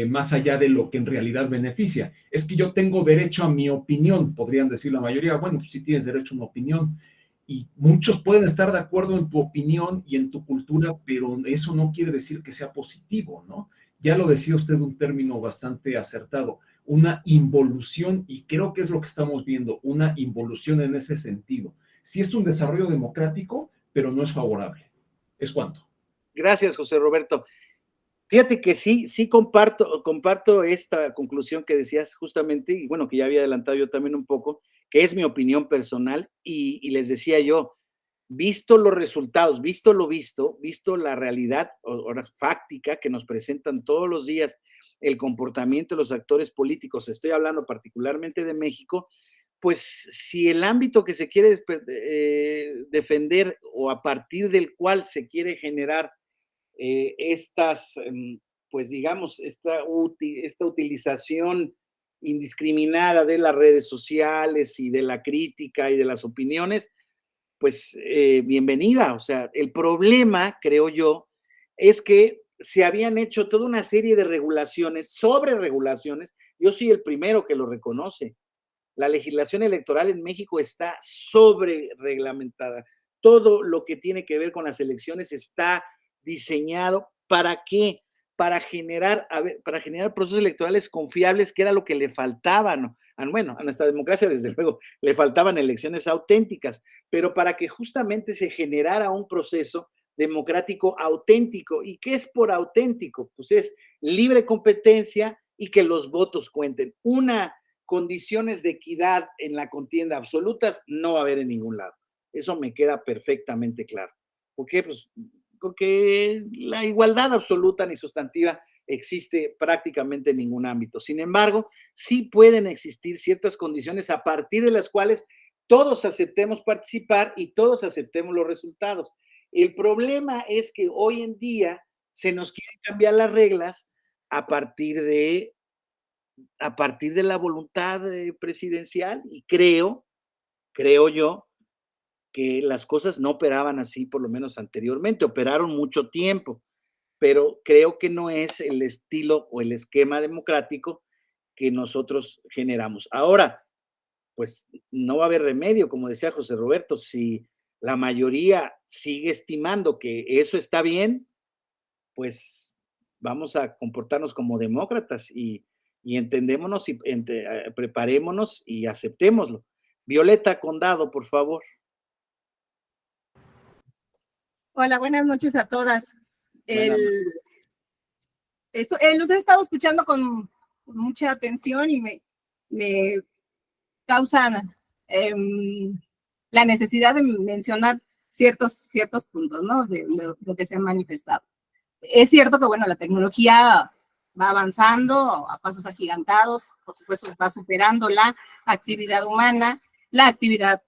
más allá de lo que en realidad beneficia. Es que yo tengo derecho a mi opinión, podrían decir la mayoría. Bueno, pues sí tienes derecho a una opinión, y muchos pueden estar de acuerdo en tu opinión y en tu cultura, pero eso no quiere decir que sea positivo, ¿no? Ya lo decía usted, un término bastante acertado, una involución, y creo que es lo que estamos viendo, una involución en ese sentido. Sí es un desarrollo democrático, pero no es favorable. ¿Es cuánto? Gracias, José Roberto. Fíjate que sí comparto esta conclusión que decías justamente, y bueno, que ya había adelantado yo también un poco, que es mi opinión personal, y les decía yo, visto los resultados, visto la realidad ahora fáctica que nos presentan todos los días, el comportamiento de los actores políticos, estoy hablando particularmente de México, pues si el ámbito que se quiere defender o a partir del cual se quiere generar pues digamos, esta utilización indiscriminada de las redes sociales y de la crítica y de las opiniones, pues bienvenida. O sea, el problema, creo yo, es que se habían hecho toda una serie de regulaciones, sobre regulaciones. Yo soy el primero que lo reconoce. La legislación electoral en México está sobre reglamentada. Todo lo que tiene que ver con las elecciones está diseñado. ¿Para qué? Para generar procesos electorales confiables, que era lo que le faltaba, ¿no?, bueno, a nuestra democracia desde luego le faltaban elecciones auténticas, pero para que justamente se generara un proceso democrático auténtico. ¿Y qué es por auténtico? Pues es libre competencia y que los votos cuenten. Condiciones de equidad en la contienda absolutas no va a haber en ningún lado. Eso me queda perfectamente claro. ¿Por qué? Pues porque la igualdad absoluta ni sustantiva existe prácticamente en ningún ámbito. Sin embargo, sí pueden existir ciertas condiciones a partir de las cuales todos aceptemos participar y todos aceptemos los resultados. El problema es que hoy en día se nos quieren cambiar las reglas a partir de la voluntad presidencial, y creo yo, que las cosas no operaban así, por lo menos anteriormente, operaron mucho tiempo, pero creo que no es el estilo o el esquema democrático que nosotros generamos. Ahora, pues no va a haber remedio, como decía José Roberto, si la mayoría sigue estimando que eso está bien, pues vamos a comportarnos como demócratas y entendémonos y preparémonos y aceptémoslo. Violeta Condado, por favor. Hola, buenas noches a todas. Los he estado escuchando con mucha atención y me causan la necesidad de mencionar ciertos puntos, ¿no? De lo que se ha manifestado. Es cierto que, bueno, la tecnología va avanzando a pasos agigantados, por supuesto va superando la actividad humana, la actividad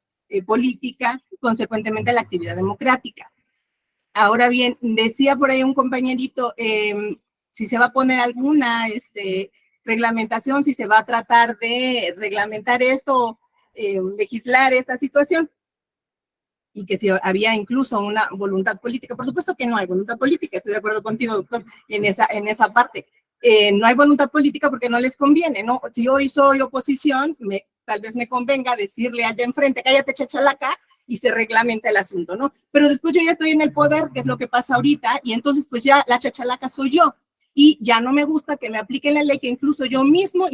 política, consecuentemente la actividad democrática. Ahora bien, decía por ahí un compañerito, si se va a poner alguna reglamentación, si se va a tratar de reglamentar esto, legislar esta situación, y que si había incluso una voluntad política. Por supuesto que no hay voluntad política, estoy de acuerdo contigo, doctor, en esa parte. No hay voluntad política porque no les conviene, ¿no? Si hoy soy oposición, tal vez me convenga decirle al de enfrente, cállate chachalaca, y se reglamenta el asunto, ¿no? Pero después yo ya estoy en el poder, que es lo que pasa ahorita, y entonces pues ya la chachalaca soy yo, y ya no me gusta que me apliquen la ley que incluso yo mismo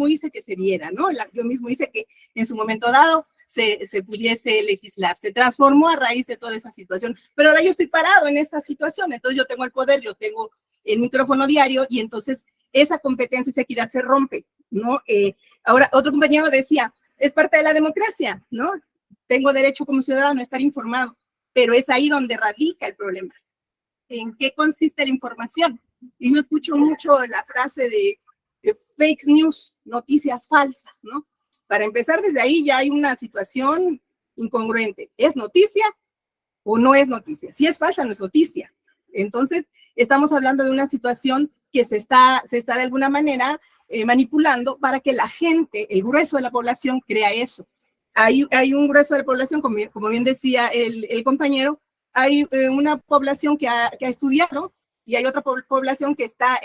hice que se diera, ¿no? Yo mismo hice que en su momento dado se pudiese legislar, se transformó a raíz de toda esa situación, pero ahora yo estoy parado en esta situación, entonces yo tengo el poder, yo tengo el micrófono diario, y entonces esa competencia, esa equidad se rompe, ¿no? Ahora, otro compañero decía, es parte de la democracia, ¿no? Tengo derecho como ciudadano a estar informado, pero es ahí donde radica el problema. ¿En qué consiste la información? Y yo escucho mucho la frase de fake news, noticias falsas, ¿no? Para empezar, desde ahí ya hay una situación incongruente. ¿Es noticia o no es noticia? Si es falsa, no es noticia. Entonces, estamos hablando de una situación que se está de alguna manera manipulando para que la gente, el grueso de la población, crea eso. Hay un grueso de la población, como bien decía el compañero, hay una población que ha estudiado y hay otra población que está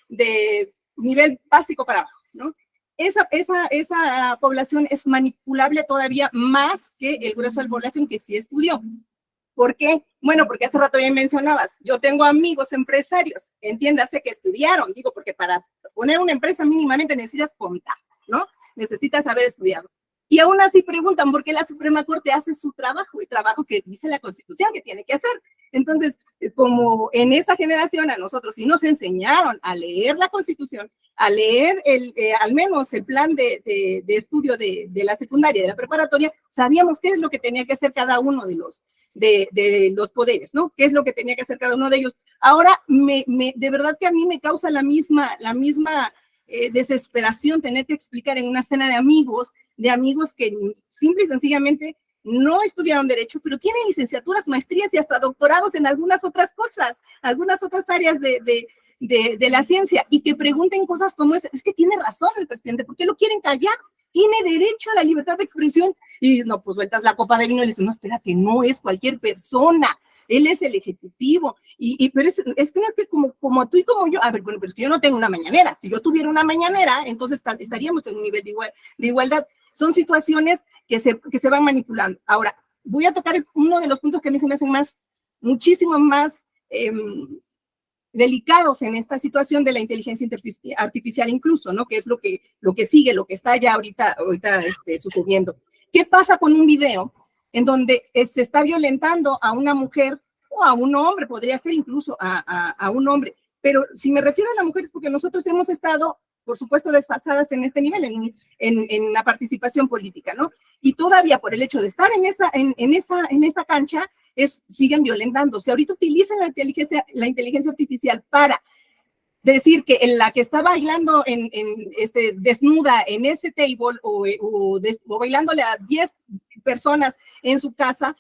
de nivel básico para abajo, ¿no? Esa población es manipulable todavía más que el grueso de la población que sí estudió. ¿Por qué? Bueno, porque hace rato bien mencionabas, yo tengo amigos empresarios, entiéndase que estudiaron, digo, porque para poner una empresa mínimamente necesitas contar, ¿no? Necesitas haber estudiado. Y aún así preguntan por qué la Suprema Corte hace su trabajo, el trabajo que dice la Constitución que tiene que hacer. Entonces, como en esa generación a nosotros sí nos enseñaron a leer la Constitución, a leer al menos el plan de estudio de la secundaria, de la preparatoria, sabíamos qué es lo que tenía que hacer cada uno de los poderes, ¿no? ¿Qué es lo que tenía que hacer cada uno de ellos? Ahora, de verdad que a mí me causa la misma desesperación tener que explicar en una cena de amigos que simple y sencillamente no estudiaron derecho, pero tienen licenciaturas, maestrías y hasta doctorados en algunas otras cosas, algunas otras áreas de la ciencia, y que pregunten cosas como es que tiene razón el presidente, ¿por qué lo quieren callar? Tiene derecho a la libertad de expresión. Y no, pues sueltas la copa de vino y le dices, no, espérate, no es cualquier persona, él es el ejecutivo, pero es que no es que como tú y como yo, a ver, bueno, pero es que yo no tengo una mañanera, si yo tuviera una mañanera, entonces estaríamos en un nivel de igualdad. Son situaciones que se van manipulando. Ahora, voy a tocar uno de los puntos que a mí se me hacen muchísimo más delicados en esta situación de la inteligencia artificial incluso, ¿no? Que es lo que sigue, lo que está ya ahorita sucediendo. ¿Qué pasa con un video en donde se está violentando a una mujer o a un hombre? Podría ser incluso a un hombre. Pero si me refiero a la mujer es porque nosotros hemos estado, por supuesto, desfasadas en este nivel, en la participación política, ¿no? Y todavía por el hecho de estar en esa cancha, siguen violentándose. Ahorita utilizan la inteligencia artificial para decir que en la que está bailando desnuda en ese table o bailándole a 10 personas en su casa,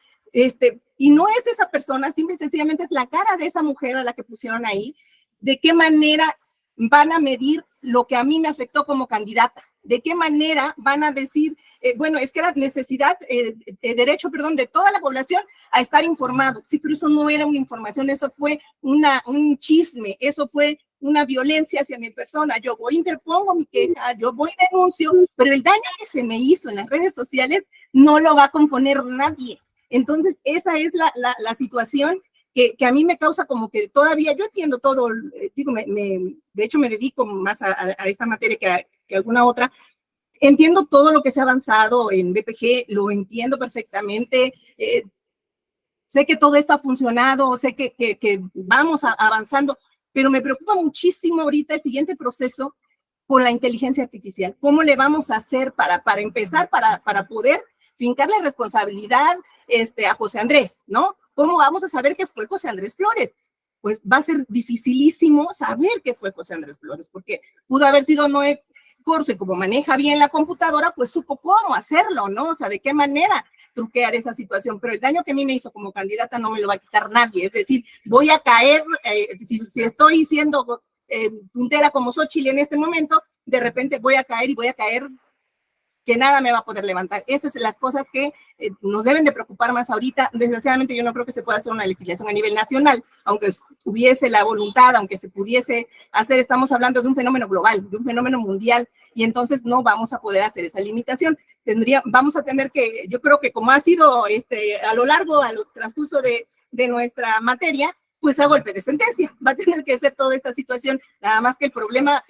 y no es esa persona, simple y sencillamente es la cara de esa mujer a la que pusieron ahí. ¿De qué manera van a medir lo que a mí me afectó como candidata? ¿De qué manera van a decir, bueno, es que era necesidad, derecho, perdón, de toda la población a estar informado? Sí, pero eso no era una información, eso fue un chisme, eso fue una violencia hacia mi persona. Yo voy, interpongo mi queja, yo voy, denuncio, pero el daño que se me hizo en las redes sociales no lo va a componer nadie. Entonces, esa es la situación que a mí me causa como que todavía, yo entiendo todo, digo, de hecho me dedico más a esta materia que alguna otra. Entiendo todo lo que se ha avanzado en BPG, lo entiendo perfectamente, sé que todo esto ha funcionado, sé que vamos avanzando, pero me preocupa muchísimo ahorita el siguiente proceso con la inteligencia artificial. ¿Cómo le vamos a hacer para empezar, para poder fincar la responsabilidad a José Andrés, ¿no? ¿Cómo vamos a saber que fue José Andrés Flores? Pues va a ser dificilísimo saber que fue José Andrés Flores, porque pudo haber sido Noé Corso y como maneja bien la computadora, pues supo cómo hacerlo, ¿no? O sea, de qué manera truquear esa situación, pero el daño que a mí me hizo como candidata no me lo va a quitar nadie, es decir, voy a caer, si estoy siendo puntera como Xóchitl en este momento, de repente voy a caer que nada me va a poder levantar. Esas son las cosas que nos deben de preocupar más ahorita. Desgraciadamente yo no creo que se pueda hacer una legislación a nivel nacional, aunque hubiese la voluntad, aunque se pudiese hacer, estamos hablando de un fenómeno global, de un fenómeno mundial, y entonces no vamos a poder hacer esa limitación. Vamos a tener que, yo creo que como ha sido a lo largo, al transcurso de nuestra materia, pues a golpe de sentencia, va a tener que ser toda esta situación, nada más que el problema,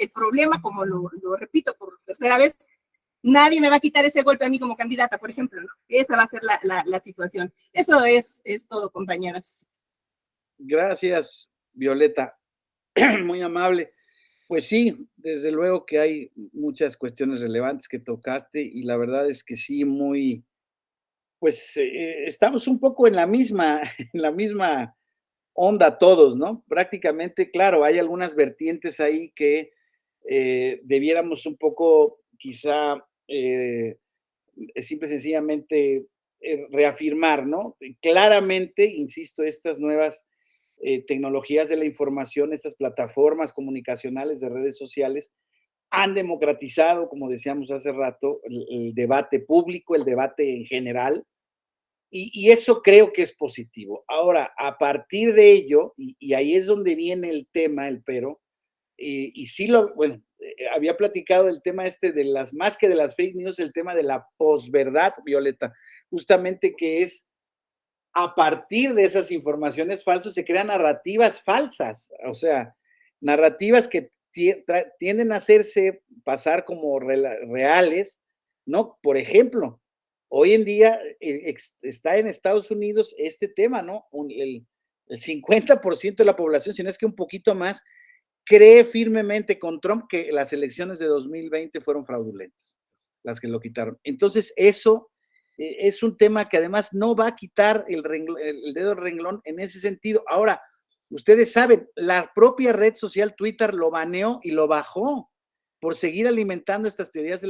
como lo repito por tercera vez, nadie me va a quitar ese golpe a mí como candidata, por ejemplo, ¿no? Esa va a ser la situación. Eso es todo, compañeras. Gracias, Violeta. Muy amable. Pues sí, desde luego que hay muchas cuestiones relevantes que tocaste y la verdad es que sí, pues estamos un poco en la misma onda todos, ¿no? Prácticamente, claro, hay algunas vertientes ahí que debiéramos un poco quizá simple y sencillamente reafirmar, ¿no? Claramente, insisto, estas nuevas tecnologías de la información, estas plataformas comunicacionales de redes sociales han democratizado, como decíamos hace rato, el debate público, el debate en general, y eso creo que es positivo. Ahora, a partir de ello, y ahí es donde viene el tema, el pero, y sí bueno, había platicado el tema más que de las fake news, el tema de la posverdad, Violeta, justamente que es a partir de esas informaciones falsas se crean narrativas falsas, o sea, narrativas que tienden a hacerse pasar como reales, ¿no? Por ejemplo, hoy en día está en Estados Unidos este tema, ¿no? El 50% de la población, si no es que un poquito más, cree firmemente con Trump que las elecciones de 2020 fueron fraudulentas, las que lo quitaron. Entonces, eso es un tema que además no va a quitar el dedo del renglón en ese sentido. Ahora, ustedes saben, la propia red social Twitter lo baneó y lo bajó por seguir alimentando estas teorías de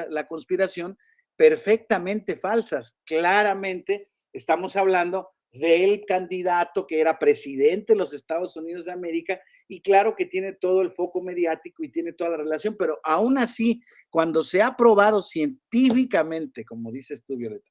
la conspiración perfectamente falsas. Claramente estamos hablando del candidato que era presidente de los Estados Unidos de América y claro que tiene todo el foco mediático y tiene toda la relación, pero aún así, cuando se ha probado científicamente, como dices tú, Violeta,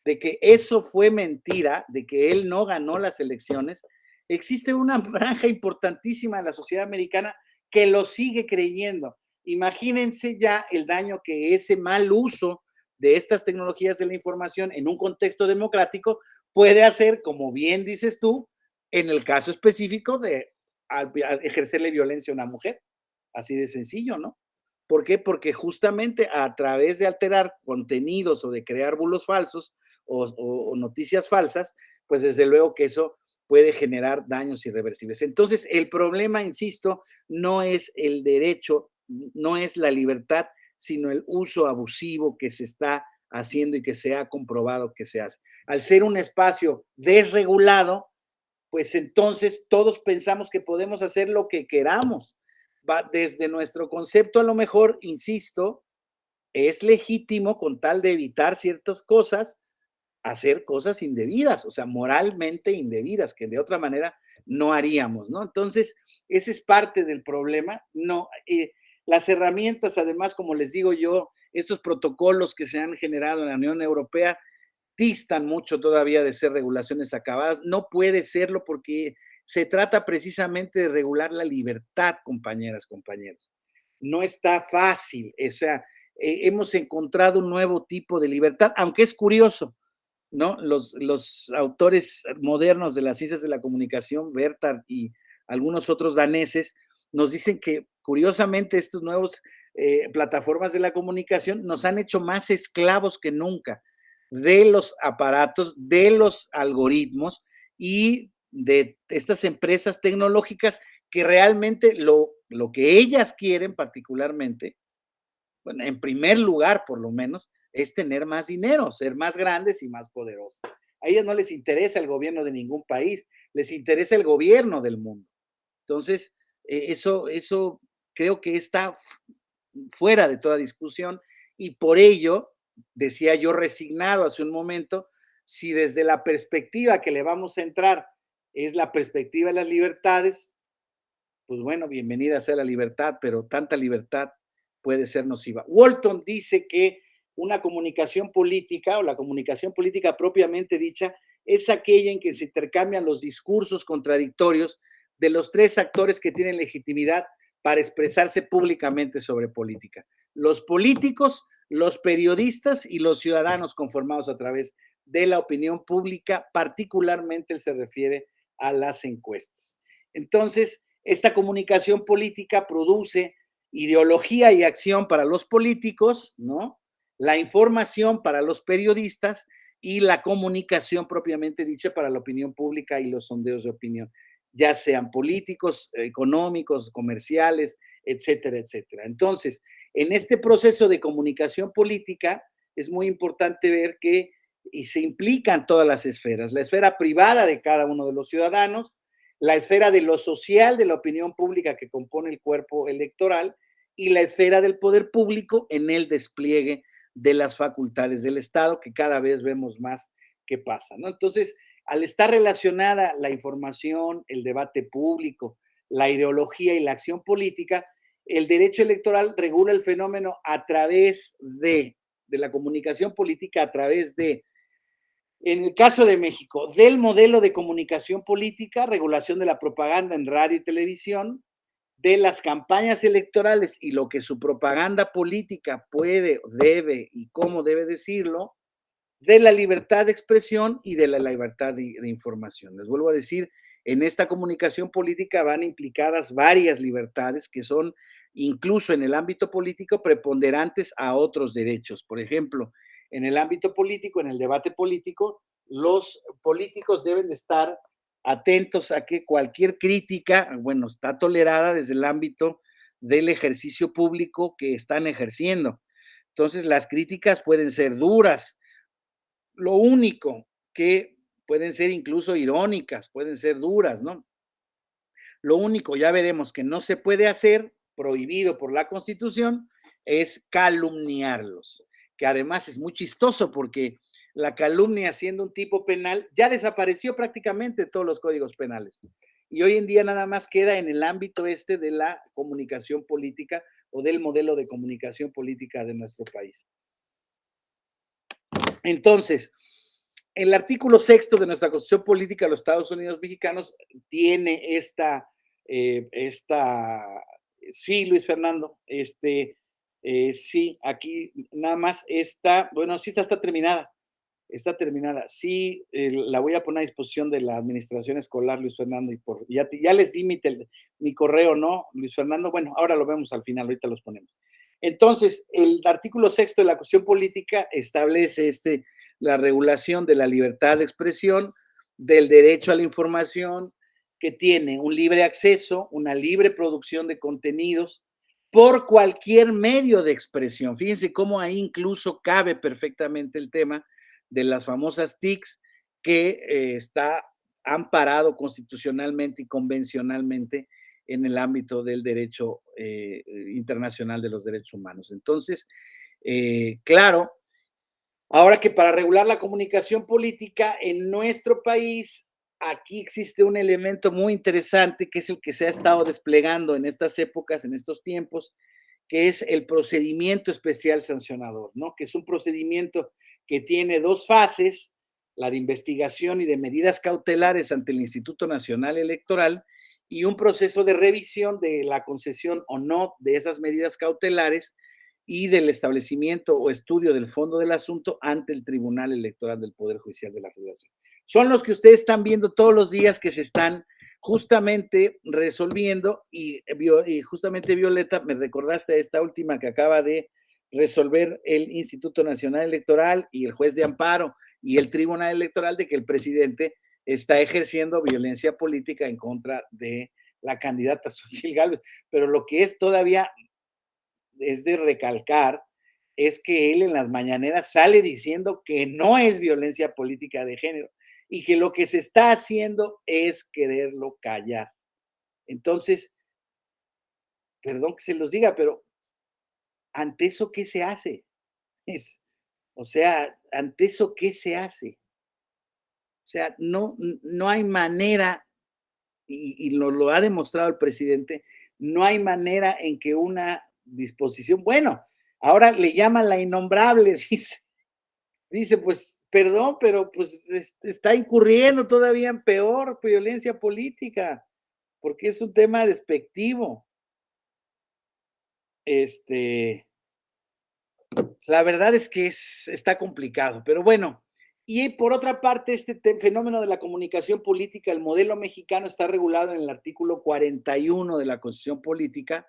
de que eso fue mentira, de que él no ganó las elecciones, existe una franja importantísima de la sociedad americana que lo sigue creyendo. Imagínense ya el daño que ese mal uso de estas tecnologías de la información en un contexto democrático puede hacer, como bien dices tú, en el caso específico de a ejercerle violencia a una mujer, así de sencillo, ¿no? ¿Por qué? Porque justamente a través de alterar contenidos o de crear bulos falsos o noticias falsas, pues desde luego que eso puede generar daños irreversibles. Entonces, el problema, insisto, no es el derecho, no es la libertad, sino el uso abusivo que se está haciendo y que se ha comprobado que se hace. Al ser un espacio desregulado, pues entonces todos pensamos que podemos hacer lo que queramos. Va desde nuestro concepto, a lo mejor, insisto, es legítimo con tal de evitar ciertas cosas, hacer cosas indebidas, o sea, moralmente indebidas, que de otra manera no haríamos, ¿no? Entonces, ese es parte del problema. No, las herramientas, además, como les digo yo, estos protocolos que se han generado en la Unión Europea distan mucho todavía de ser regulaciones acabadas. No puede serlo porque se trata precisamente de regular la libertad, compañeras, compañeros. No está fácil, o sea, hemos encontrado un nuevo tipo de libertad, aunque es curioso, ¿no? Los autores modernos de las ciencias de la comunicación, Bertard y algunos otros daneses, nos dicen que curiosamente estos nuevos plataformas de la comunicación nos han hecho más esclavos que nunca de los aparatos, de los algoritmos y de estas empresas tecnológicas que realmente lo que ellas quieren particularmente, bueno, en primer lugar por lo menos, es tener más dinero, ser más grandes y más poderosos. A ellas no les interesa el gobierno de ningún país, les interesa el gobierno del mundo. Entonces, eso creo que está fuera de toda discusión y por ello, decía yo resignado hace un momento, si desde la perspectiva que le vamos a entrar es la perspectiva de las libertades, pues bueno, bienvenida sea la libertad, pero tanta libertad puede ser nociva. Walton dice que una comunicación política o la comunicación política propiamente dicha es aquella en que se intercambian los discursos contradictorios de los tres actores que tienen legitimidad para expresarse públicamente sobre política. Los políticos, los periodistas y los ciudadanos conformados a través de la opinión pública, particularmente él se refiere a las encuestas. Entonces, esta comunicación política produce ideología y acción para los políticos, ¿no? La información para los periodistas y la comunicación propiamente dicha para la opinión pública y los sondeos de opinión, ya sean políticos, económicos, comerciales, etcétera, etcétera. Entonces, en este proceso de comunicación política es muy importante ver que y se implican todas las esferas, la esfera privada de cada uno de los ciudadanos, la esfera de lo social, de la opinión pública que compone el cuerpo electoral y la esfera del poder público en el despliegue de las facultades del Estado, que cada vez vemos más que pasa, ¿no? Entonces, al estar relacionada la información, el debate público, la ideología y la acción política, el derecho electoral regula el fenómeno a través de la comunicación política, a través de, en el caso de México, del modelo de comunicación política, regulación de la propaganda en radio y televisión, de las campañas electorales y lo que su propaganda política puede, debe y cómo debe decirlo, de la libertad de expresión y de la libertad de información. Les vuelvo a decir, en esta comunicación política van implicadas varias libertades que son incluso en el ámbito político preponderantes a otros derechos. Por ejemplo, en el ámbito político, en el debate político, los políticos deben de estar atentos a que cualquier crítica, bueno, está tolerada desde el ámbito del ejercicio público que están ejerciendo. Entonces, las críticas pueden ser duras. Lo único que pueden ser incluso irónicas, pueden ser duras, ¿no? Lo único, ya veremos, que no se puede hacer, prohibido por la Constitución, es calumniarlos, que además es muy chistoso porque la calumnia siendo un tipo penal ya desapareció prácticamente de todos los códigos penales. Y hoy en día nada más queda en el ámbito este de la comunicación política o del modelo de comunicación política de nuestro país. Entonces, el artículo 6º de nuestra Constitución Política de los Estados Unidos Mexicanos tiene sí, Luis Fernando, sí, aquí nada más está, bueno, sí está terminada. Está terminada. Sí, la voy a poner a disposición de la administración escolar, Luis Fernando, y ya les di mi correo, ¿no, Luis Fernando? Bueno, ahora lo vemos al final, ahorita los ponemos. Entonces, el artículo 6 de la Constitución Política establece la regulación de la libertad de expresión, del derecho a la información, que tiene un libre acceso, una libre producción de contenidos por cualquier medio de expresión. Fíjense cómo ahí incluso cabe perfectamente el tema de las famosas TICs, que está amparado constitucionalmente y convencionalmente en el ámbito del derecho internacional de los derechos humanos. Entonces, claro, ahora que para regular la comunicación política en nuestro país, aquí existe un elemento muy interesante que es el que se ha estado desplegando en estas épocas, en estos tiempos, que es el procedimiento especial sancionador, ¿no? Que es un procedimiento que tiene dos fases, la de investigación y de medidas cautelares ante el Instituto Nacional Electoral y un proceso de revisión de la concesión o no de esas medidas cautelares y del establecimiento o estudio del fondo del asunto ante el Tribunal Electoral del Poder Judicial de la Federación. Son los que ustedes están viendo todos los días que se están justamente resolviendo y justamente, Violeta, me recordaste esta última que acaba de resolver el Instituto Nacional Electoral y el juez de amparo y el Tribunal Electoral, de que el presidente está ejerciendo violencia política en contra de la candidata Xochitl Gálvez. Pero lo que es todavía es de recalcar es que él en las mañaneras sale diciendo que no es violencia política de género y que lo que se está haciendo es quererlo callar. Entonces, perdón que se los diga, pero ante eso, ¿qué se hace? O sea, ante eso, ¿qué se hace? O sea, no hay manera, y lo ha demostrado el presidente, no hay manera en que una disposición, bueno, ahora le llaman la innombrable, dice, pues, perdón, pero pues está incurriendo todavía en peor violencia política, porque es un tema despectivo. La verdad es que está complicado, pero bueno. Y por otra parte, este fenómeno de la comunicación política, el modelo mexicano está regulado en el artículo 41 de la Constitución Política,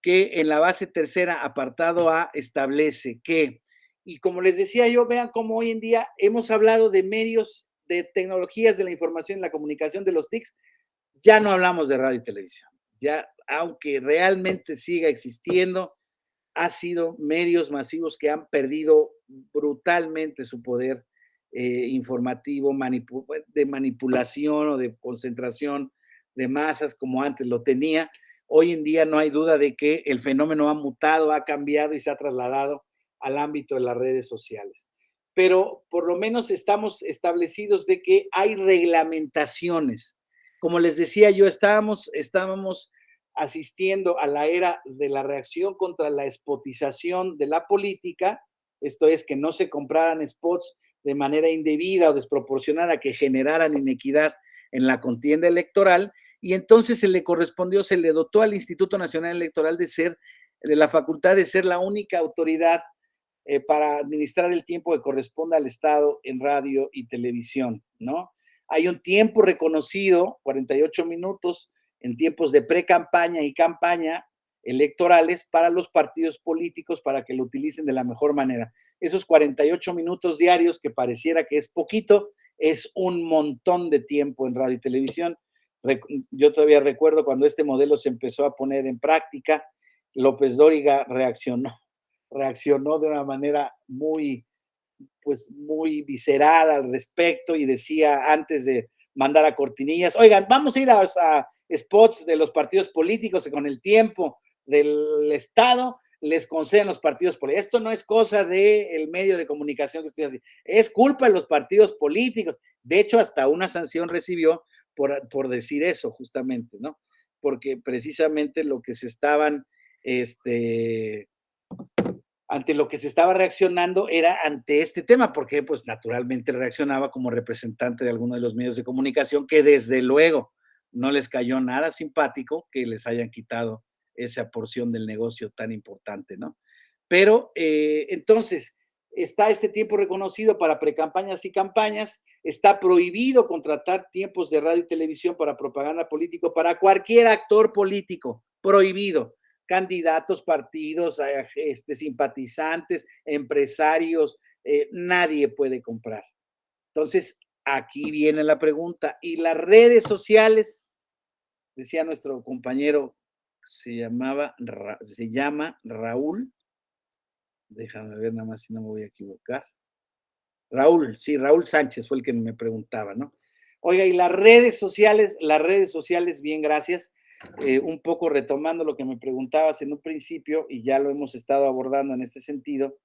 que en la base tercera, apartado A, establece que, y como les decía yo, vean cómo hoy en día hemos hablado de medios, de tecnologías de la información y la comunicación, de los TICs, ya no hablamos de radio y televisión. Ya, aunque realmente siga existiendo, ha sido medios masivos que han perdido brutalmente su poder informativo, de manipulación o de concentración de masas como antes lo tenía. Hoy en día no hay duda de que el fenómeno ha mutado, ha cambiado y se ha trasladado al ámbito de las redes sociales. Pero por lo menos estamos establecidos de que hay reglamentaciones. Como les decía yo, estábamos asistiendo a la era de la reacción contra la spotización de la política, esto es, que no se compraran spots de manera indebida o desproporcionada que generaran inequidad en la contienda electoral, y entonces se le dotó al Instituto Nacional Electoral de la facultad de ser la única autoridad para administrar el tiempo que corresponde al Estado en radio y televisión, ¿no? Hay un tiempo reconocido, 48 minutos, en tiempos de pre-campaña y campaña electorales para los partidos políticos para que lo utilicen de la mejor manera. Esos 48 minutos diarios, que pareciera que es poquito, es un montón de tiempo en radio y televisión. Yo todavía recuerdo cuando este modelo se empezó a poner en práctica, López Dóriga reaccionó de una manera muy visceral al respecto y decía antes de mandar a cortinillas, oigan, vamos a ir a spots de los partidos políticos y con el tiempo del Estado les conceden los partidos políticos. Esto no es cosa del medio de comunicación que estoy haciendo, es culpa de los partidos políticos. De hecho, hasta una sanción recibió por decir eso, justamente, ¿no? Porque precisamente lo que se estaban, ante lo que se estaba reaccionando era ante este tema, porque pues naturalmente reaccionaba como representante de alguno de los medios de comunicación que desde luego no les cayó nada simpático que les hayan quitado esa porción del negocio tan importante, ¿no? Pero entonces, está este tiempo reconocido para precampañas y campañas, está prohibido contratar tiempos de radio y televisión para propaganda política para cualquier actor político, prohibido. Candidatos, partidos, simpatizantes, empresarios, nadie puede comprar. Entonces, aquí viene la pregunta. ¿Y las redes sociales? Decía nuestro compañero, se llama Raúl. Déjame ver nada más si no me voy a equivocar. Raúl Sánchez fue el que me preguntaba, ¿no? Oiga, y las redes sociales, bien, gracias. Un poco retomando lo que me preguntabas en un principio, y ya lo hemos estado abordando en este sentido,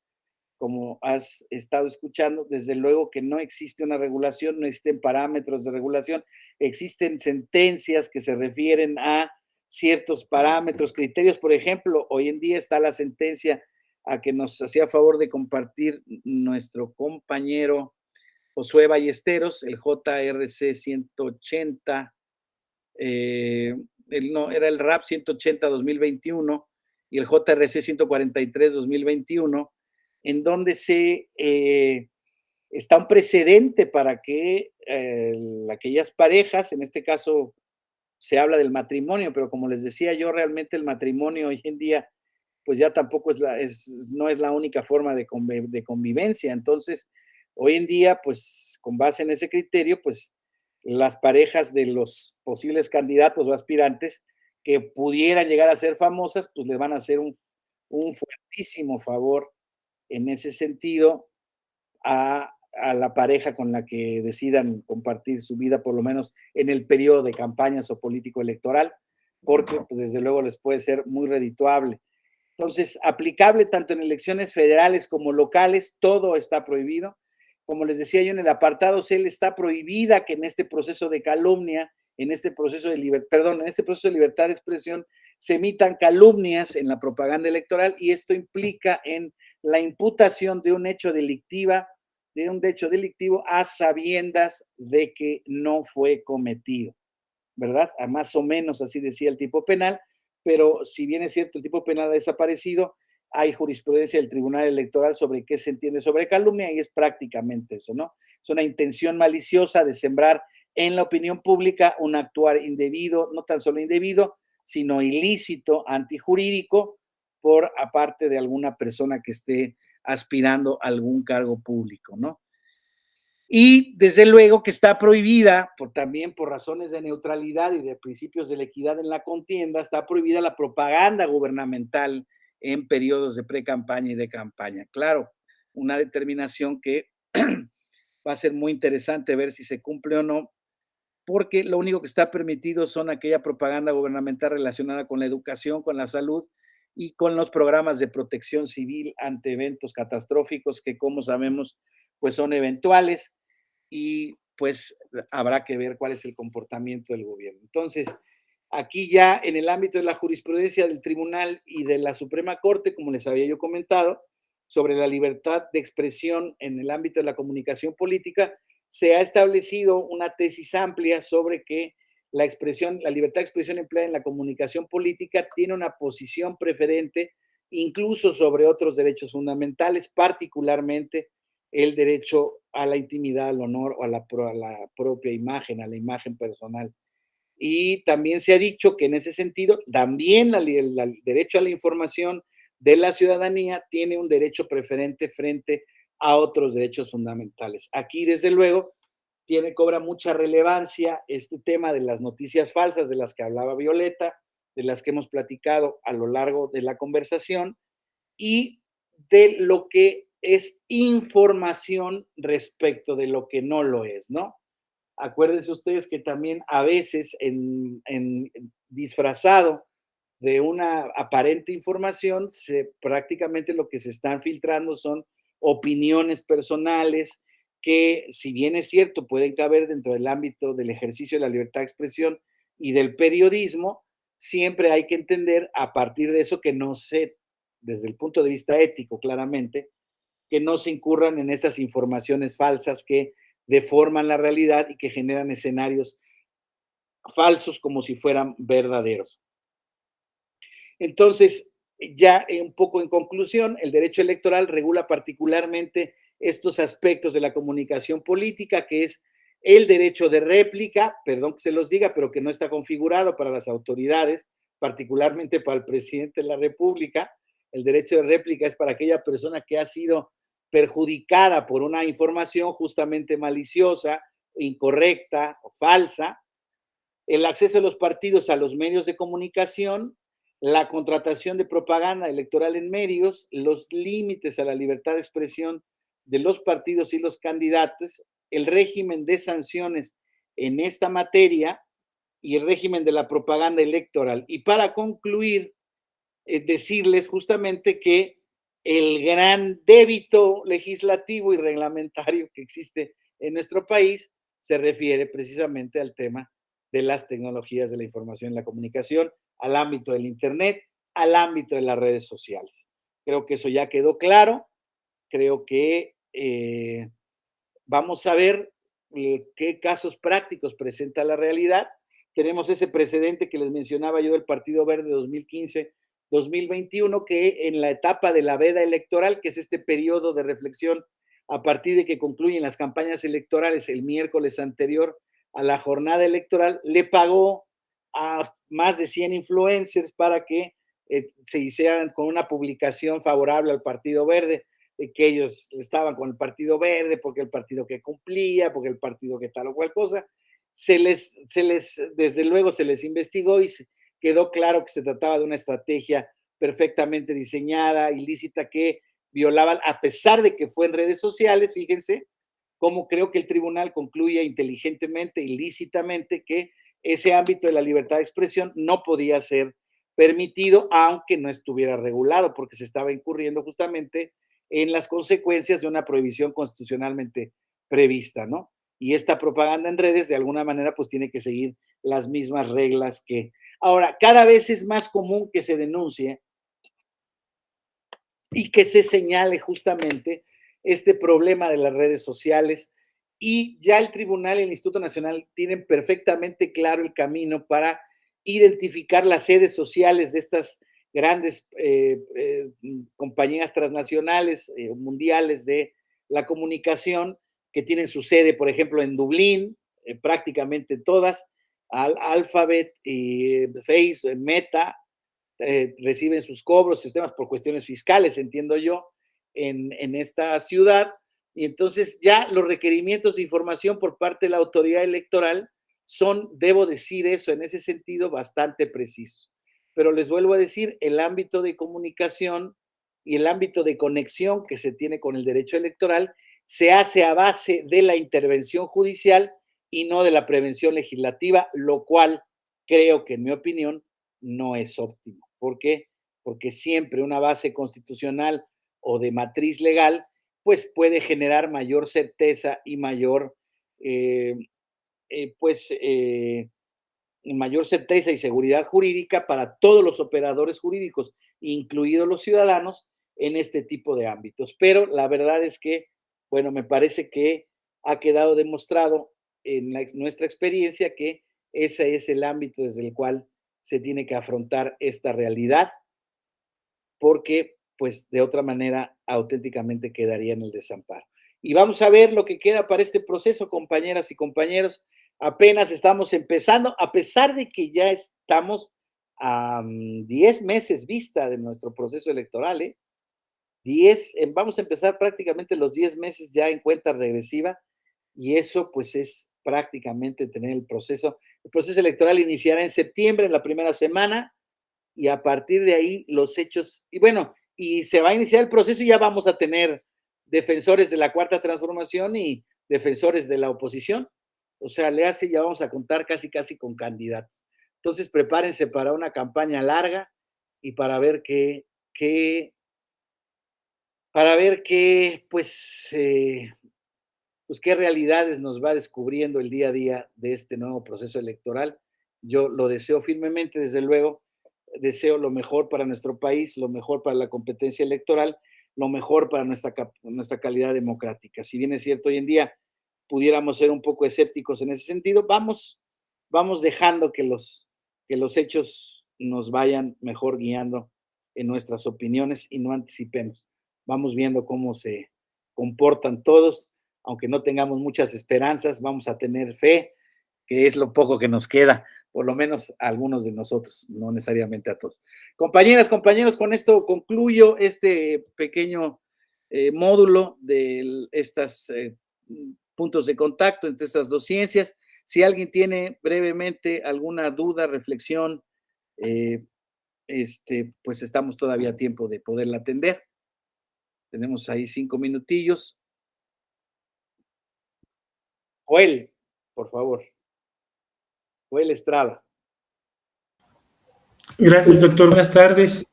como has estado escuchando, desde luego que no existe una regulación, no existen parámetros de regulación, existen sentencias que se refieren a ciertos parámetros, criterios. Por ejemplo, hoy en día está la sentencia a que nos hacía favor de compartir nuestro compañero Josué Ballesteros, el JRC 180, era el RAP 180-2021 y el JRC 143-2021, en donde está un precedente para que aquellas parejas, en este caso se habla del matrimonio, pero como les decía yo, realmente el matrimonio hoy en día pues ya tampoco no es la única forma de convivencia. Entonces, hoy en día, pues con base en ese criterio, pues las parejas de los posibles candidatos o aspirantes que pudieran llegar a ser famosas, pues les van a hacer un fuertísimo favor en ese sentido a la pareja con la que decidan compartir su vida, por lo menos en el periodo de campañas o político electoral, porque pues, desde luego les puede ser muy redituable. Entonces, aplicable tanto en elecciones federales como locales, todo está prohibido. Como les decía yo en el apartado C, está prohibida que en este proceso de calumnia, en este proceso de libertad de expresión, se emitan calumnias en la propaganda electoral, y esto implica en la imputación de un hecho delictivo a sabiendas de que no fue cometido, ¿verdad? Más o menos así decía el tipo penal. Pero si bien es cierto, el tipo penal ha desaparecido, hay jurisprudencia del Tribunal Electoral sobre qué se entiende sobre calumnia, y es prácticamente eso, ¿no? Es una intención maliciosa de sembrar en la opinión pública un actuar indebido, no tan solo indebido, sino ilícito, antijurídico, por aparte de alguna persona que esté aspirando a algún cargo público, ¿no? Y desde luego que está prohibida, también por razones de neutralidad y de principios de la equidad en la contienda, está prohibida la propaganda gubernamental en periodos de pre-campaña y de campaña. Claro, una determinación que va a ser muy interesante ver si se cumple o no, porque lo único que está permitido son aquella propaganda gubernamental relacionada con la educación, con la salud y con los programas de protección civil ante eventos catastróficos que, como sabemos, pues son eventuales, y pues habrá que ver cuál es el comportamiento del gobierno. Entonces, aquí ya en el ámbito de la jurisprudencia del Tribunal y de la Suprema Corte, como les había yo comentado, sobre la libertad de expresión en el ámbito de la comunicación política, se ha establecido una tesis amplia sobre que la libertad de expresión empleada en la comunicación política tiene una posición preferente incluso sobre otros derechos fundamentales, particularmente el derecho a la intimidad, al honor o a la propia imagen, a la imagen personal. Y también se ha dicho que en ese sentido, también el derecho a la información de la ciudadanía tiene un derecho preferente frente a otros derechos fundamentales. Aquí, desde luego, cobra mucha relevancia este tema de las noticias falsas de las que hablaba Violeta, de las que hemos platicado a lo largo de la conversación, y de lo que es información respecto de lo que no lo es, ¿no? Acuérdense ustedes que también a veces disfrazado de una aparente información, prácticamente lo que se están filtrando son opiniones personales que, si bien es cierto, pueden caber dentro del ámbito del ejercicio de la libertad de expresión y del periodismo, siempre hay que entender a partir de eso que no desde el punto de vista ético, claramente, que no se incurran en estas informaciones falsas que deforman la realidad y que generan escenarios falsos como si fueran verdaderos. Entonces, ya un poco en conclusión, el derecho electoral regula particularmente estos aspectos de la comunicación política, que es el derecho de réplica, perdón que se los diga, pero que no está configurado para las autoridades, particularmente para el presidente de la República. El derecho de réplica es para aquella persona que ha sido perjudicada por una información justamente maliciosa, incorrecta o falsa. El acceso de los partidos a los medios de comunicación, la contratación de propaganda electoral en medios, los límites a la libertad de expresión de los partidos y los candidatos, el régimen de sanciones en esta materia y el régimen de la propaganda electoral. Y para concluir, decirles justamente que el gran débito legislativo y reglamentario que existe en nuestro país se refiere precisamente al tema de las tecnologías de la información y la comunicación, al ámbito del Internet, al ámbito de las redes sociales. Creo que eso ya quedó claro. Creo que vamos a ver qué casos prácticos presenta la realidad. Tenemos ese precedente que les mencionaba yo del Partido Verde 2015-2021, que en la etapa de la veda electoral, que es este periodo de reflexión a partir de que concluyen las campañas electorales el miércoles anterior a la jornada electoral, le pagó a más de 100 influencers para que se hicieran con una publicación favorable al Partido Verde, que ellos estaban con el Partido Verde porque el partido que cumplía, porque el partido que tal o cual cosa. Desde luego se les investigó y quedó claro que se trataba de una estrategia perfectamente diseñada, ilícita, que violaban, a pesar de que fue en redes sociales. Fíjense cómo creo que el tribunal concluye inteligentemente, ilícitamente, que ese ámbito de la libertad de expresión no podía ser permitido, aunque no estuviera regulado, porque se estaba incurriendo justamente en las consecuencias de una prohibición constitucionalmente prevista, ¿no? Y esta propaganda en redes, de alguna manera, pues tiene que seguir las mismas reglas que... Ahora, cada vez es más común que se denuncie y que se señale justamente este problema de las redes sociales, y ya el tribunal y el Instituto Nacional tienen perfectamente claro el camino para identificar las sedes sociales de estas grandes compañías transnacionales, mundiales de la comunicación, que tienen su sede, por ejemplo, en Dublín, prácticamente todas, Alphabet, Facebook, Meta, reciben sus cobros, sistemas por cuestiones fiscales, entiendo yo, en esta ciudad. Y entonces ya los requerimientos de información por parte de la autoridad electoral son, debo decir eso, en ese sentido, bastante precisos. Pero les vuelvo a decir, el ámbito de comunicación y el ámbito de conexión que se tiene con el derecho electoral se hace a base de la intervención judicial y no de la prevención legislativa, lo cual creo que, en mi opinión, no es óptimo. ¿Por qué? Porque siempre una base constitucional o de matriz legal, pues puede generar mayor certeza y mayor, mayor certeza y seguridad jurídica para todos los operadores jurídicos, incluidos los ciudadanos, en este tipo de ámbitos. Pero la verdad es que, bueno, me parece que ha quedado demostrado en nuestra experiencia que ese es el ámbito desde el cual se tiene que afrontar esta realidad, porque pues de otra manera auténticamente quedaría en el desamparo. Y vamos a ver lo que queda para este proceso, compañeras y compañeros. Apenas estamos empezando, a pesar de que ya estamos a 10 meses vista de nuestro proceso electoral, ¿eh? Vamos a empezar prácticamente los 10 meses ya en cuenta regresiva, y eso pues es prácticamente tener el proceso. El proceso electoral iniciará en septiembre, en la primera semana, y a partir de ahí los hechos, y bueno, y se va a iniciar el proceso y ya vamos a tener defensores de la Cuarta Transformación y defensores de la oposición. O sea, ya vamos a contar casi con candidatos. Entonces prepárense para una campaña larga y para ver qué qué realidades nos va descubriendo el día a día de este nuevo proceso electoral. Yo lo deseo firmemente, desde luego. Deseo lo mejor para nuestro país, lo mejor para la competencia electoral, lo mejor para nuestra calidad democrática. Si bien es cierto, hoy en día pudiéramos ser un poco escépticos en ese sentido, vamos dejando que los hechos nos vayan mejor guiando en nuestras opiniones y no anticipemos. Vamos viendo cómo se comportan todos, aunque no tengamos muchas esperanzas, vamos a tener fe, que es lo poco que nos queda, por lo menos a algunos de nosotros, no necesariamente a todos. Compañeras, compañeros, con esto concluyo este pequeño módulo de estos puntos de contacto entre estas dos ciencias. Si alguien tiene brevemente alguna duda, reflexión, pues estamos todavía a tiempo de poderla atender. Tenemos ahí 5 minutillos. Joel, por favor. Joel Estrada. Gracias, doctor. Buenas tardes.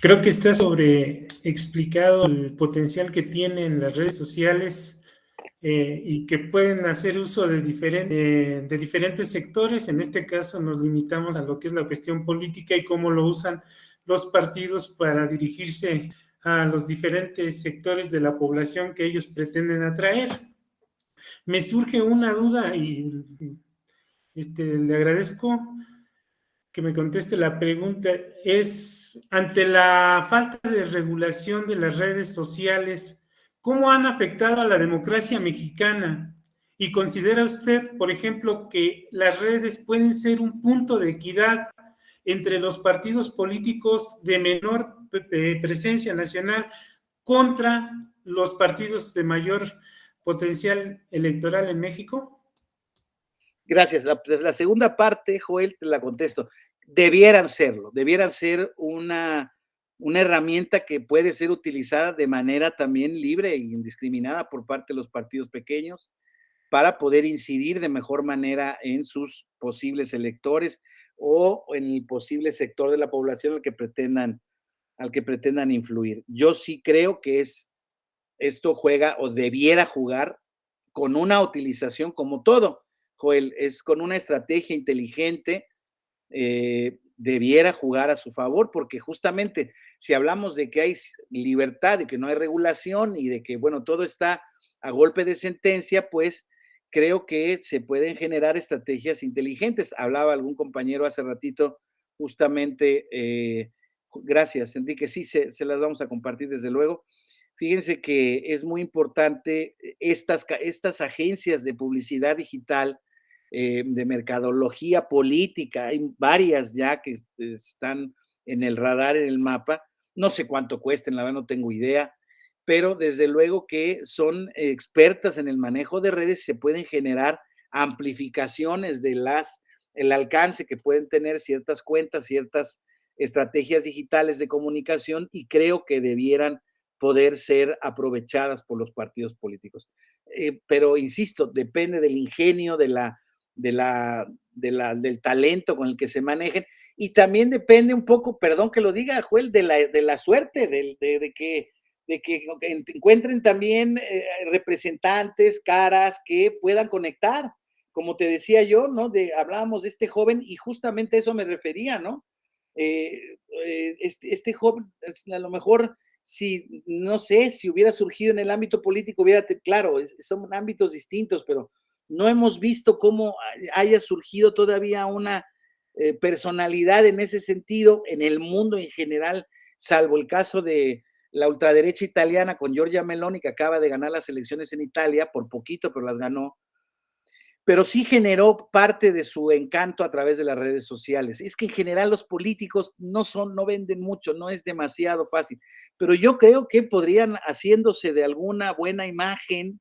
Creo que está sobreexplicado el potencial que tienen las redes sociales y que pueden hacer uso de diferentes sectores. En este caso nos limitamos a lo que es la cuestión política y cómo lo usan los partidos para dirigirse a los diferentes sectores de la población que ellos pretenden atraer. Me surge una duda y le agradezco que me conteste la pregunta. Es, ante la falta de regulación de las redes sociales, ¿cómo han afectado a la democracia mexicana? ¿Y considera usted, por ejemplo, que las redes pueden ser un punto de equidad entre los partidos políticos de menor presencia nacional contra los partidos de mayor potencial electoral en México? Gracias. La segunda parte, Joel, te la contesto. Debieran serlo, debieran ser una herramienta que puede ser utilizada de manera también libre e indiscriminada por parte de los partidos pequeños para poder incidir de mejor manera en sus posibles electores o en el posible sector de la población al que pretendan influir. Yo sí creo que esto juega o debiera jugar con una utilización como todo, Joel, es con una estrategia inteligente, debiera jugar a su favor, porque justamente si hablamos de que hay libertad, de que no hay regulación y de que, bueno, todo está a golpe de sentencia, pues creo que se pueden generar estrategias inteligentes. Hablaba algún compañero hace ratito justamente, gracias, Enrique, sí, se las vamos a compartir desde luego. Fíjense que es muy importante estas agencias de publicidad digital, de mercadología política, hay varias ya que están en el radar, en el mapa, no sé cuánto cuesten, la verdad no tengo idea, pero desde luego que son expertas en el manejo de redes, se pueden generar amplificaciones de el alcance que pueden tener ciertas cuentas, ciertas estrategias digitales de comunicación, y creo que debieran poder ser aprovechadas por los partidos políticos. Pero insisto, depende del ingenio, del talento con el que se manejen, y también depende un poco, perdón que lo diga, Joel, de la suerte, de que encuentren también representantes, caras que puedan conectar. Como te decía yo, ¿no? Hablábamos de este joven y justamente a eso me refería, ¿no? Este joven, a lo mejor, si, no sé, si hubiera surgido en el ámbito político, claro, son ámbitos distintos, pero no hemos visto cómo haya surgido todavía una personalidad en ese sentido en el mundo en general, salvo el caso de la ultraderecha italiana con Giorgia Meloni, que acaba de ganar las elecciones en Italia, por poquito, pero las ganó. Pero sí generó parte de su encanto a través de las redes sociales. Es que en general los políticos no venden mucho, no es demasiado fácil, pero yo creo que podrían, haciéndose de alguna buena imagen,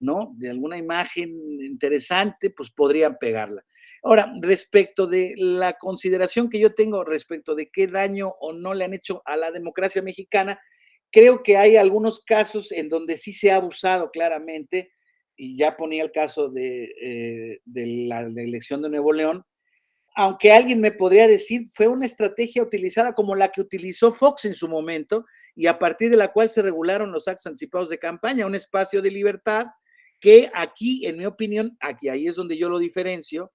¿no? De alguna imagen interesante, pues podrían pegarla. Ahora, respecto de la consideración que yo tengo respecto de qué daño o no le han hecho a la democracia mexicana, creo que hay algunos casos en donde sí se ha abusado claramente, y ya ponía el caso de la elección de Nuevo León, aunque alguien me podría decir, fue una estrategia utilizada como la que utilizó Fox en su momento, y a partir de la cual se regularon los actos anticipados de campaña, un espacio de libertad que aquí, en mi opinión, ahí es donde yo lo diferencio,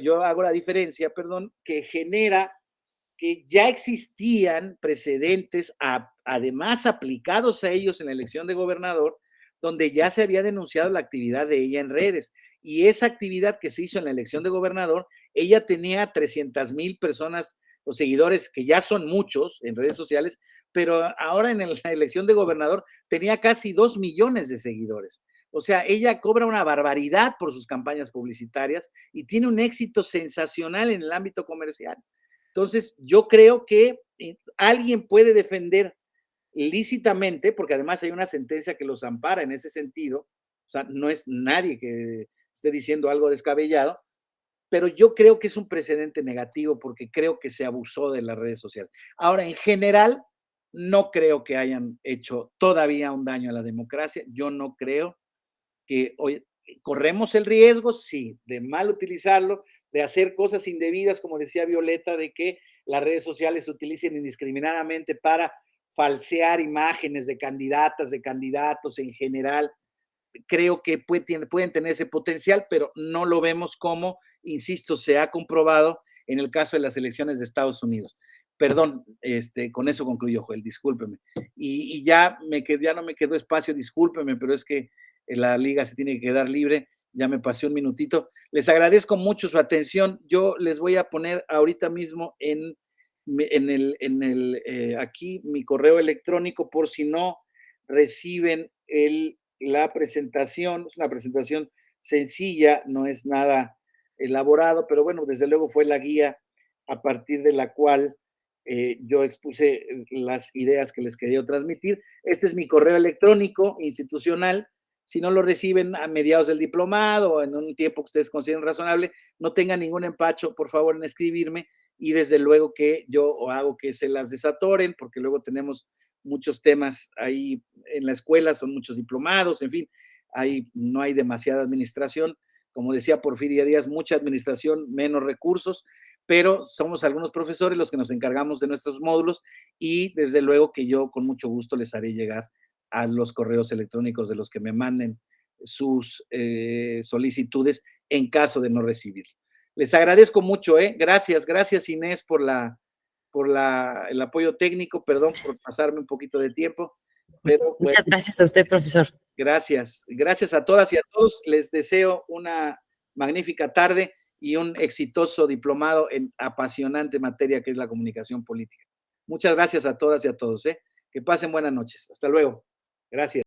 yo hago la diferencia, perdón, que genera que ya existían precedentes, además aplicados a ellos en la elección de gobernador, donde ya se había denunciado la actividad de ella en redes. Y esa actividad que se hizo en la elección de gobernador, ella tenía 300,000 personas los seguidores, que ya son muchos en redes sociales, pero ahora en la elección de gobernador tenía casi 2 millones de seguidores. O sea, ella cobra una barbaridad por sus campañas publicitarias y tiene un éxito sensacional en el ámbito comercial. Entonces, yo creo que alguien puede defender lícitamente, porque además hay una sentencia que los ampara en ese sentido, o sea, no es nadie que esté diciendo algo descabellado, pero yo creo que es un precedente negativo porque creo que se abusó de las redes sociales. Ahora, en general, no creo que hayan hecho todavía un daño a la democracia. Yo no creo que hoy corremos el riesgo, sí, de mal utilizarlo, de hacer cosas indebidas, como decía Violeta, de que las redes sociales se utilicen indiscriminadamente para falsear imágenes de candidatas, de candidatos en general. Creo que pueden tener ese potencial, pero no lo vemos como, insisto, se ha comprobado en el caso de las elecciones de Estados Unidos. Perdón, con eso concluyo, Joel, discúlpeme. Y ya no me quedó espacio, discúlpeme, pero es que la liga se tiene que quedar libre, ya me pasé un minutito. Les agradezco mucho su atención. Yo les voy a poner ahorita mismo aquí mi correo electrónico por si no reciben la presentación. Es una presentación sencilla, no es nada elaborado, pero bueno, desde luego fue la guía a partir de la cual yo expuse las ideas que les quería transmitir. Este es mi correo electrónico institucional. Si no lo reciben a mediados del diplomado o en un tiempo que ustedes consideren razonable, no tengan ningún empacho, por favor, en escribirme, y desde luego que yo hago que se las desatoren, porque luego tenemos muchos temas ahí en la escuela, son muchos diplomados, en fin, no hay demasiada administración. Como decía Porfirio Díaz, mucha administración, menos recursos, pero somos algunos profesores los que nos encargamos de nuestros módulos y desde luego que yo con mucho gusto les haré llegar a los correos electrónicos de los que me manden sus solicitudes en caso de no recibirlo. Les agradezco mucho, gracias Inés por el apoyo técnico, perdón por pasarme un poquito de tiempo. Pero, Muchas gracias a usted, profesor. Gracias a todas y a todos. Les deseo una magnífica tarde y un exitoso diplomado en apasionante materia que es la comunicación política. Muchas gracias a todas y a todos. Que pasen buenas noches. Hasta luego. Gracias.